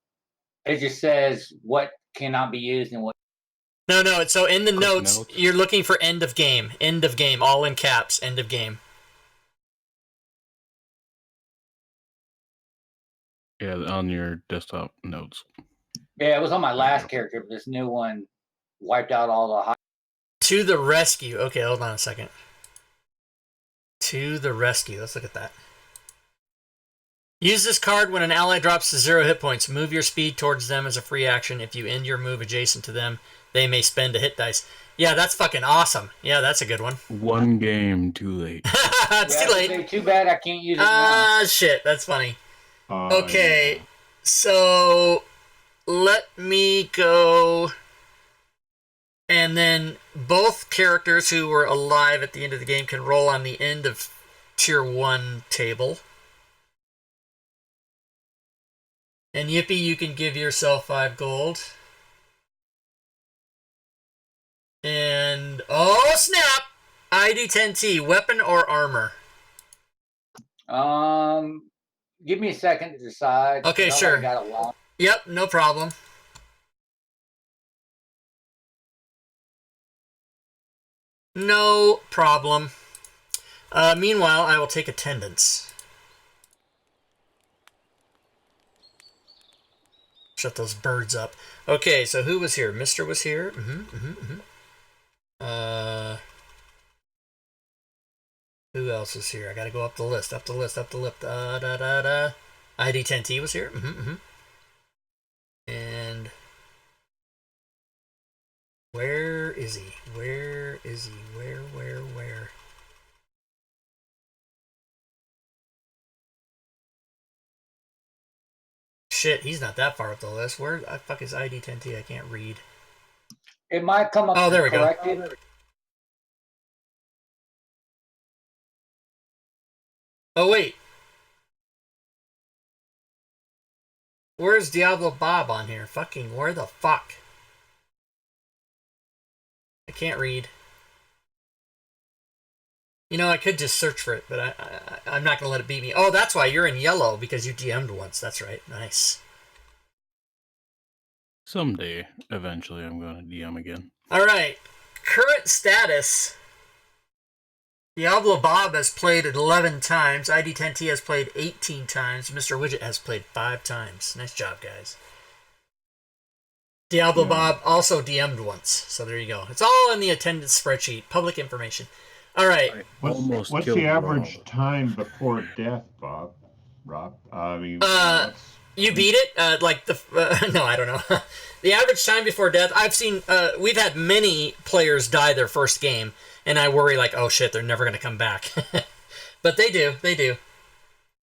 It just says what cannot be used and what. No. So in the notes, you're looking for end of game, all in caps, end of game. Yeah, on your desktop notes. Yeah, it was on my last character, but this new one wiped out all the. To the rescue. Okay, hold on a second. To the rescue. Let's look at that. Use this card when an ally drops to 0 hit points. Move your speed towards them as a free action. If you end your move adjacent to them, they may spend a hit dice. Yeah, that's fucking awesome. Yeah, that's a good one. 1 game too late. It's too late. Too bad I can't use it now. Shit, that's funny. Okay, yeah. So let me go And then both characters who were alive at the end of the game can roll on the end of Tier 1 table. And Yippee, you can give yourself 5 gold. And, oh snap! ID 10T, weapon or armor? Give me a second to decide. Okay, sure. Got a lot. Yep, no problem. No problem. Meanwhile, I will take attendance. Shut those birds up. Okay, so who was here? Mr. was here. Who else is here? I gotta go up the list, up the list. ID 10T was here. And where is he? Where is he? Where? Shit, he's not that far up the list. Where the fuck is ID 10T? I can't read. It might come up. Oh, there we go. Oh, wait. Where's Diablo Bob on here? Fucking where the fuck? I can't read. You know, I could just search for it, but I'm not going to let it beat me. Oh, that's why you're in yellow, because you DM'd once. That's right. Nice. Someday, eventually, I'm going to DM again. All right. Current status. Diablo Bob has played 11 times. ID10T has played 18 times. Mr. Widget has played 5 times. Nice job, guys. Diablo Bob also DM'd once. So there you go. It's all in the attendance spreadsheet. Public information. All right. What's the average time before death, Bob? Rob? I mean, you beat it? No, I don't know. The average time before death, I've seen, we've had many players die their first game, and I worry like, oh shit, they're never going to come back. But they do.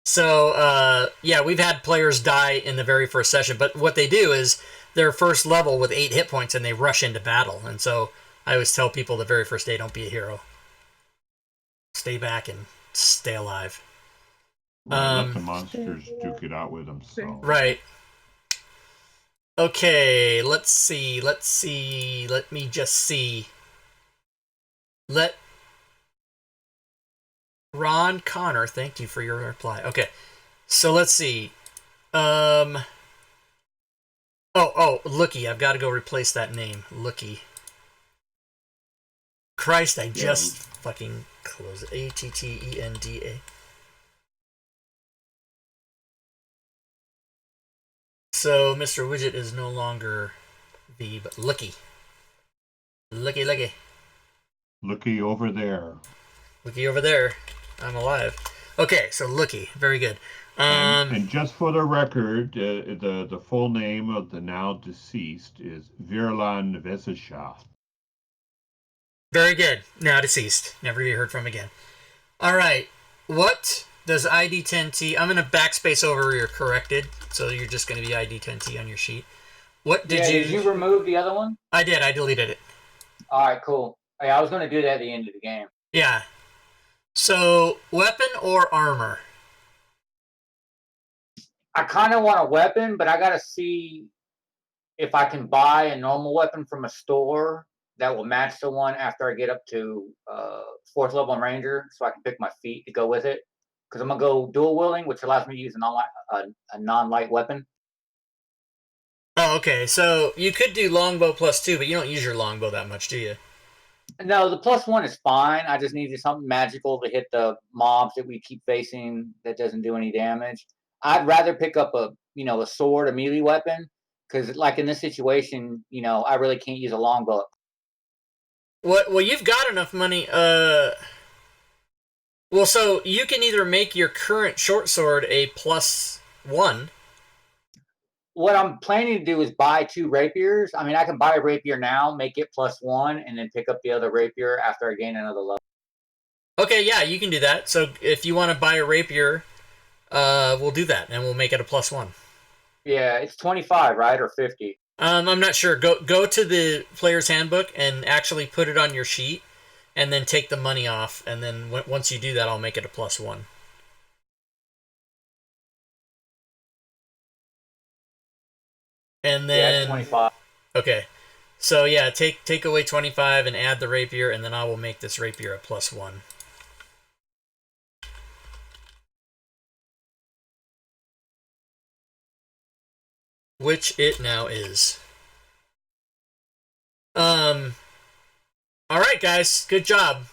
So, yeah, we've had players die in the very first session, but what they do is their first level with 8 hit points and they rush into battle. And so I always tell people the very first day, don't be a hero. Stay back and stay alive. Let the monsters duke it out with themselves. Right. Okay, let's see. Let me just see. Let Ron Connor, thank you for your reply. Okay, so let's see. Oh, Lookie. I've got to go replace that name. Lookie. Christ, I just fucking closed it. ATTENDA. So Mr. Widget is no longer V, but Lookie. Lookie. Looky over there. Lookie over there. I'm alive. Okay, so Lookie. Very good. And just for the record, the full name of the now deceased is Virlan Vesesha. Very good. Now deceased. Never be heard from again. All right. What does ID10T... I'm going to backspace over your corrected, so you're just going to be ID10T on your sheet. What did you... Did you remove the other one? I did. I deleted it. All right, cool. Hey, I was going to do that at the end of the game. Yeah. So, weapon or armor? I kind of want a weapon, but I got to see if I can buy a normal weapon from a store that will match the one after I get up to 4th level in Ranger, so I can pick my feet to go with it. Because I'm going to go dual wielding, which allows me to use a non-light weapon. Oh, okay. So you could do longbow +2, but you don't use your longbow that much, do you? No, the +1 is fine. I just needed something magical to hit the mobs that we keep facing that doesn't do any damage. I'd rather pick up a sword, a melee weapon, because like in this situation, I really can't use a longbow. Well, you've got enough money. Well, so you can either make your current short sword a +1. What I'm planning to do is buy 2 rapiers. I mean, I can buy a rapier now, make it +1, and then pick up the other rapier after I gain another level. Okay, yeah, you can do that. So if you want to buy a rapier, we'll do that, and we'll make it a +1. Yeah, it's 25, right, or 50? I'm not sure. Go to the player's handbook and actually put it on your sheet, and then take the money off. And then once you do that, I'll make it a +1. And Yeah, then 25. okay, so yeah, take away 25 and add the rapier, and then I will make this rapier a +1. Which it now is. All right, guys, good job.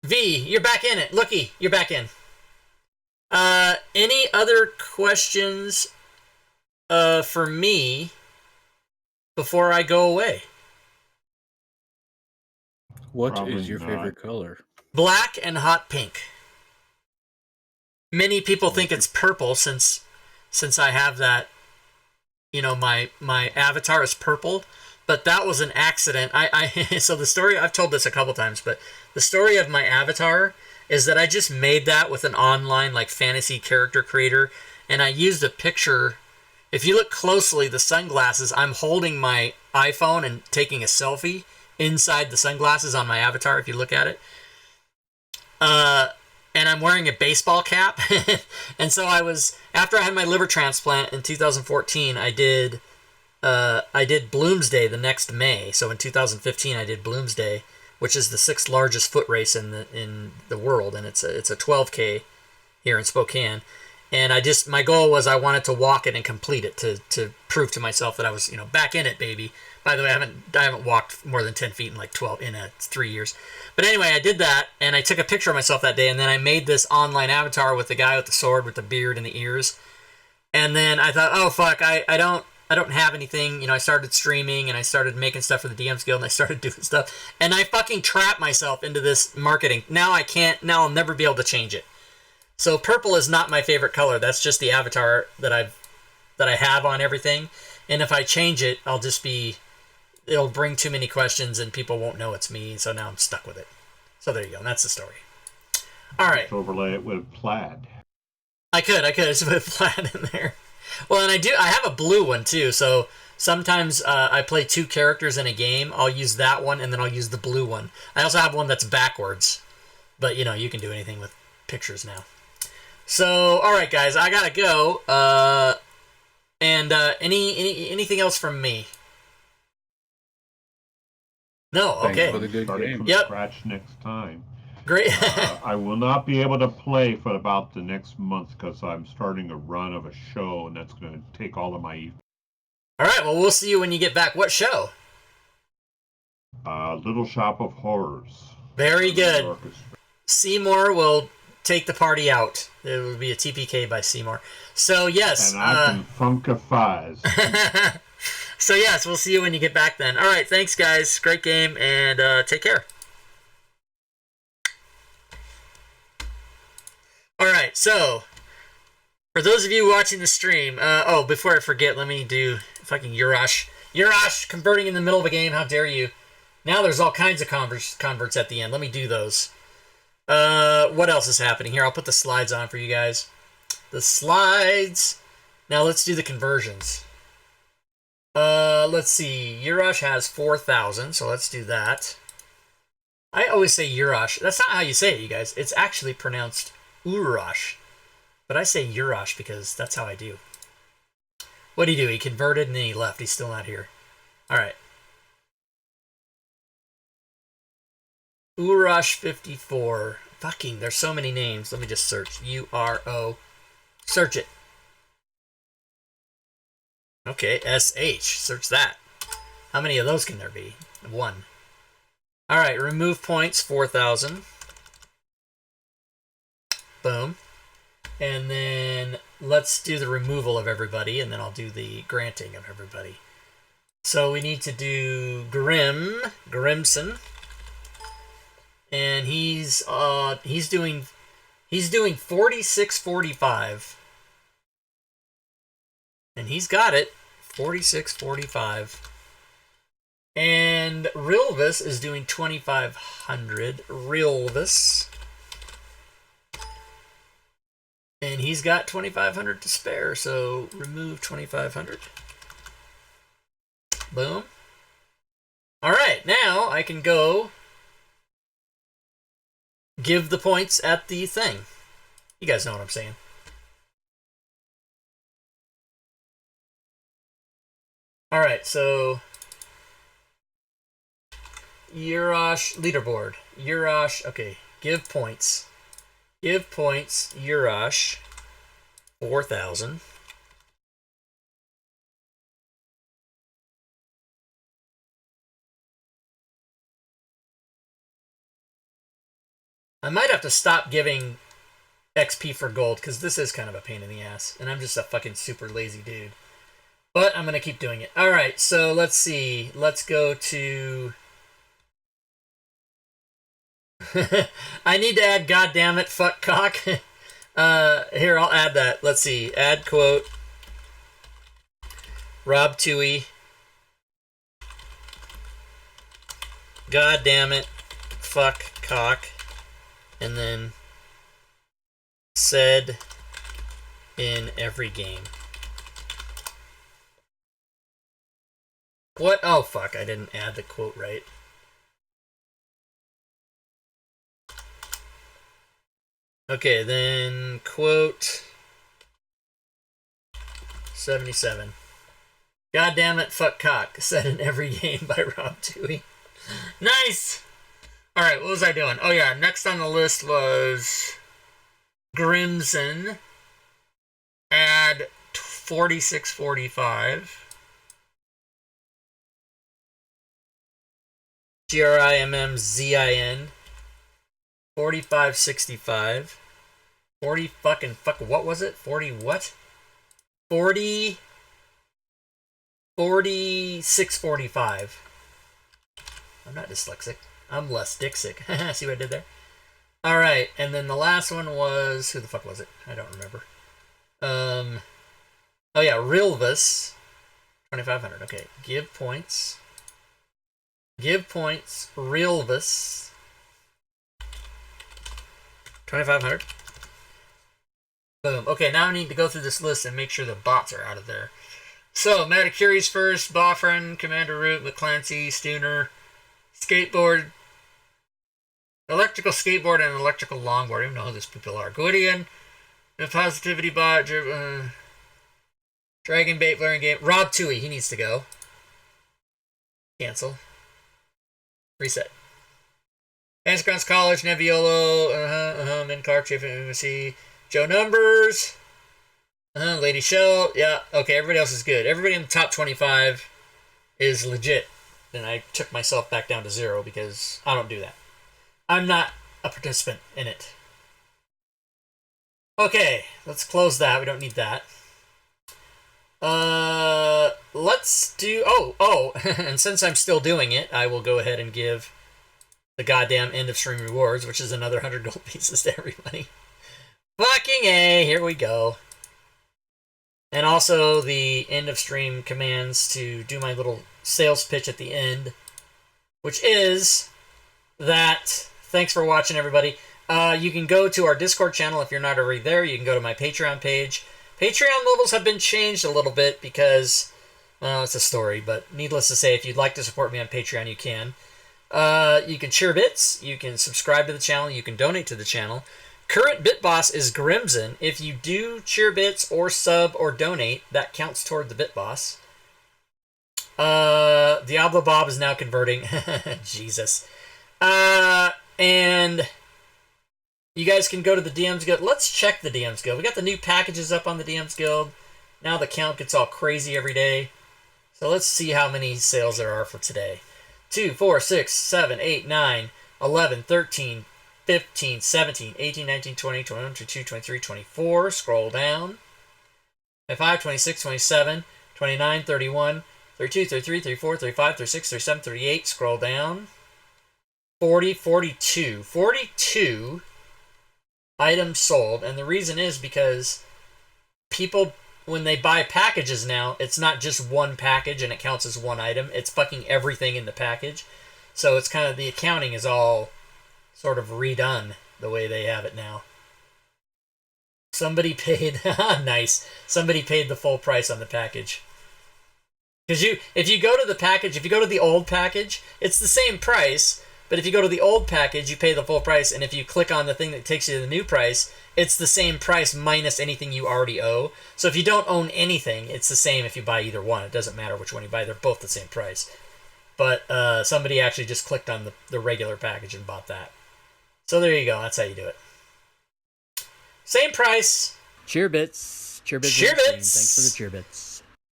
V, you're back in it. Looky, you're back in. Any other questions for me before I go away? What Probably is your not. favorite color? Black and hot pink. Many people think it's purple since I have that. You know, my avatar is purple, but that was an accident. I so the story, I've told this a couple times, but the story of my avatar is that I just made that with an online like fantasy character creator, and I used a picture. If you look closely, the sunglasses, I'm holding my iPhone and taking a selfie inside the sunglasses on my avatar, if you look at it. And I'm wearing a baseball cap. And so after I had my liver transplant in 2014, I did Bloomsday the next May. So in 2015, I did Bloomsday, which is the 6th largest foot race in the world, and it's a 12K here in Spokane. And my goal was I wanted to walk it and complete it to prove to myself that I was, back in it, baby. By the way, I haven't walked more than 10 feet in like 3 years. But anyway, I did that, and I took a picture of myself that day, and then I made this online avatar with the guy with the sword with the beard and the ears. And then I thought, oh fuck, I don't have anything. I started streaming and I started making stuff for the DMs Guild and I started doing stuff, and I fucking trapped myself into this marketing. Now I'll never be able to change it. So purple is not my favorite color. That's just the avatar that I have on everything. And if I change it, it'll bring too many questions and people won't know it's me. So now I'm stuck with it. So there you go. And that's the story. All right. Just overlay it with plaid. I could just put plaid in there. Well, and I have a blue one too. So sometimes I play 2 characters in a game. I'll use that one and then I'll use the blue one. I also have one that's backwards. But you can do anything with pictures now. So, all right, guys, I gotta go. And anything else from me? No. Thanks Okay. for the good Starting game. from Yep. scratch next time. Great. I will not be able to play for about the next month because I'm starting a run of a show, and that's going to take all of my evening. All right. Well, we'll see you when you get back. What show? Little Shop of Horrors. Very good. Orchestra. Seymour will take the party out. It will be a TPK by Seymour. So yes. And I can funkifies. So yes, we'll see you when you get back then. All right. Thanks, guys. Great game, and take care. All right, so for those of you watching the stream, before I forget, let me do fucking Urash. Urash, converting in the middle of a game, how dare you. Now there's all kinds of converts at the end. Let me do those. What else is happening here? I'll put the slides on for you guys. The slides. Now let's do the conversions. Let's see. Urash has 4,000, so let's do that. I always say Urash. That's not how you say it, you guys. It's actually pronounced Urash. But I say Urash because that's how I do. What did he do? He converted and then he left. He's still not here. Alright. Urash 54. Fucking, there's so many names. Let me just search. URO. Search it. Okay, SH. Search that. How many of those can there be? 1. Alright, remove points, 4,000. Boom. And then let's do the removal of everybody, and then I'll do the granting of everybody. So we need to do Grimson. And he's doing 4645. And he's got it. 4645. And Rilvis is doing 2,500. Rilvis. And he's got 2,500 to spare, so remove 2,500. Boom. All right, now I can go give the points at the thing. You guys know what I'm saying. All right, so Urash leaderboard. Urash, okay, give points. Give points, Urash, 4,000. I might have to stop giving XP for gold, because this is kind of a pain in the ass, and I'm just a fucking super lazy dude. But I'm going to keep doing it. Alright, so let's see. Let's go to... I need to add goddammit fuck cock. Here, I'll add that. Let's see. Add quote. Rob Toohey. Goddammit fuck cock. And then said in every game. What? Oh, fuck. I didn't add the quote right. Okay, then quote 77. God damn it, fuck cock. Said in every game by Rob Toohey. Nice! Alright, what was I doing? Oh yeah, next on the list was Grimson. Add 4645. GRIMMZIN 4565 40 fucking fuck what was it? 40 what? 40 4645. I'm not dyslexic. I'm less dixic. See what I did there? Alright, and then the last one was who the fuck was it? I don't remember. Oh yeah, Rilvis 2500. Okay, give points. Give points, Rilvis 2500. Boom. Okay, now I need to go through this list and make sure the bots are out of there. So, Matacuries first, Boffrin, Commander Root, McClancy, Stooner, Skateboard, Electrical Skateboard, and Electrical Longboard. I don't know who these people are. Gwydion, the Positivity Bot, Dragon Bait, Blaring Game, Rob Toohey, he needs to go. Cancel. Reset. Anscrons College, Nebbiolo, Min Clark, Chief, Joe Numbers, Lady Shell, yeah, okay, everybody else is good. Everybody in the top 25 is legit. And I took myself back down to 0 because I don't do that. I'm not a participant in it. Okay, let's close that. We don't need that. Let's do... Oh, and since I'm still doing it, I will go ahead and give the goddamn end of stream rewards, which is another 100 gold pieces to everybody. Fucking A, here we go. And also the end of stream commands to do my little sales pitch at the end, which is that, thanks for watching everybody. You can go to our Discord channel if you're not already there. You can go to my Patreon page. Patreon levels have been changed a little bit because, well, it's a story, but needless to say, if you'd like to support me on Patreon, you can. You can share bits, you can subscribe to the channel, you can donate to the channel. Current bit boss is Grimson. If you do cheer bits or sub or donate, that counts toward the bit boss. Diablo Bob is now converting. Jesus. And you guys can go to the DMs Guild. Let's check the DMs Guild. We got the new packages up on the DMs Guild. Now the count gets all crazy every day. So let's see how many sales there are for today. 2, 4, 6, 7, 8, 9, 11, 13, 15, 17, 18, 19, 20, 21, 22, 23, 24. Scroll down. 25, 26, 27, 29, 31, 32, 33, 34, 35, 36, 37, 38. Scroll down. 40, 42. 42 items sold. And the reason is because people, when they buy packages now, it's not just one package and it counts as one item. It's fucking everything in the package. So it's kind of, the accounting is all sort of redone the way they have it now. Somebody paid, nice. Somebody paid the full price on the package. Because if you go to the package, if you go to the old package, it's the same price. But if you go to the old package, you pay the full price. And if you click on the thing that takes you to the new price, it's the same price minus anything you already owe. So if you don't own anything, it's the same if you buy either one. It doesn't matter which one you buy. They're both the same price. But somebody actually just clicked on the regular package and bought that. So there you go. That's how you do it. Same price. Cheerbits. Cheerbits. Cheerbits. Thanks for the cheerbits.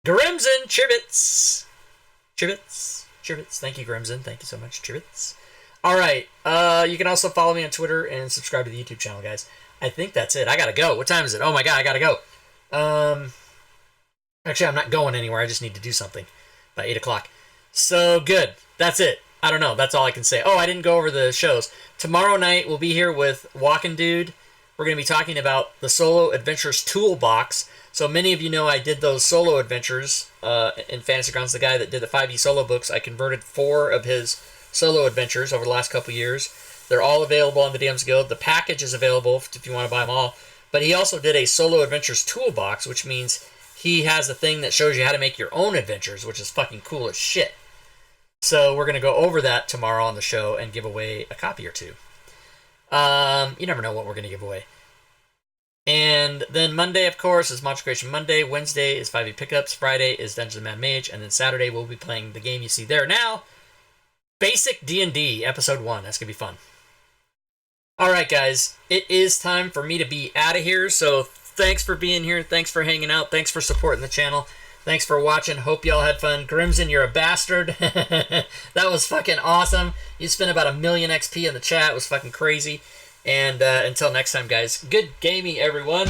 Grimson, cheerbits. Cheerbits. Cheerbits. Thank you, Grimson. Thank you so much, cheerbits. All right. You can also follow me on Twitter and subscribe to the YouTube channel, guys. I think that's it. I gotta go. What time is it? Oh my god, I gotta go. Actually, I'm not going anywhere. I just need to do something by 8 o'clock. So good. That's it. I don't know. That's all I can say. Oh, I didn't go over the shows. Tomorrow night we'll be here with Walking Dude. We're going to be talking about the Solo Adventures Toolbox. So many of you know I did those solo adventures in Fantasy Grounds. The guy that did the 5e solo books, I converted 4 of his solo adventures over the last couple years. They're all available on the DM's Guild. The package is available if you want to buy them all. But he also did a Solo Adventures Toolbox, which means he has a thing that shows you how to make your own adventures, which is fucking cool as shit. So we're going to go over that tomorrow on the show and give away a copy or two. You never know what we're going to give away. And then Monday, of course, is Monster Creation Monday. Wednesday is 5e Pickups. Friday is Dungeons of Mad Mage. And then Saturday we'll be playing the game you see there now. Basic D&D Episode 1. That's going to be fun. Alright, guys. It is time for me to be out of here. So thanks for being here. Thanks for hanging out. Thanks for supporting the channel. Thanks for watching. Hope y'all had fun. Grimson, you're a bastard. That was fucking awesome. You spent about 1,000,000 XP in the chat. It was fucking crazy. And until next time, guys, good gaming, everyone.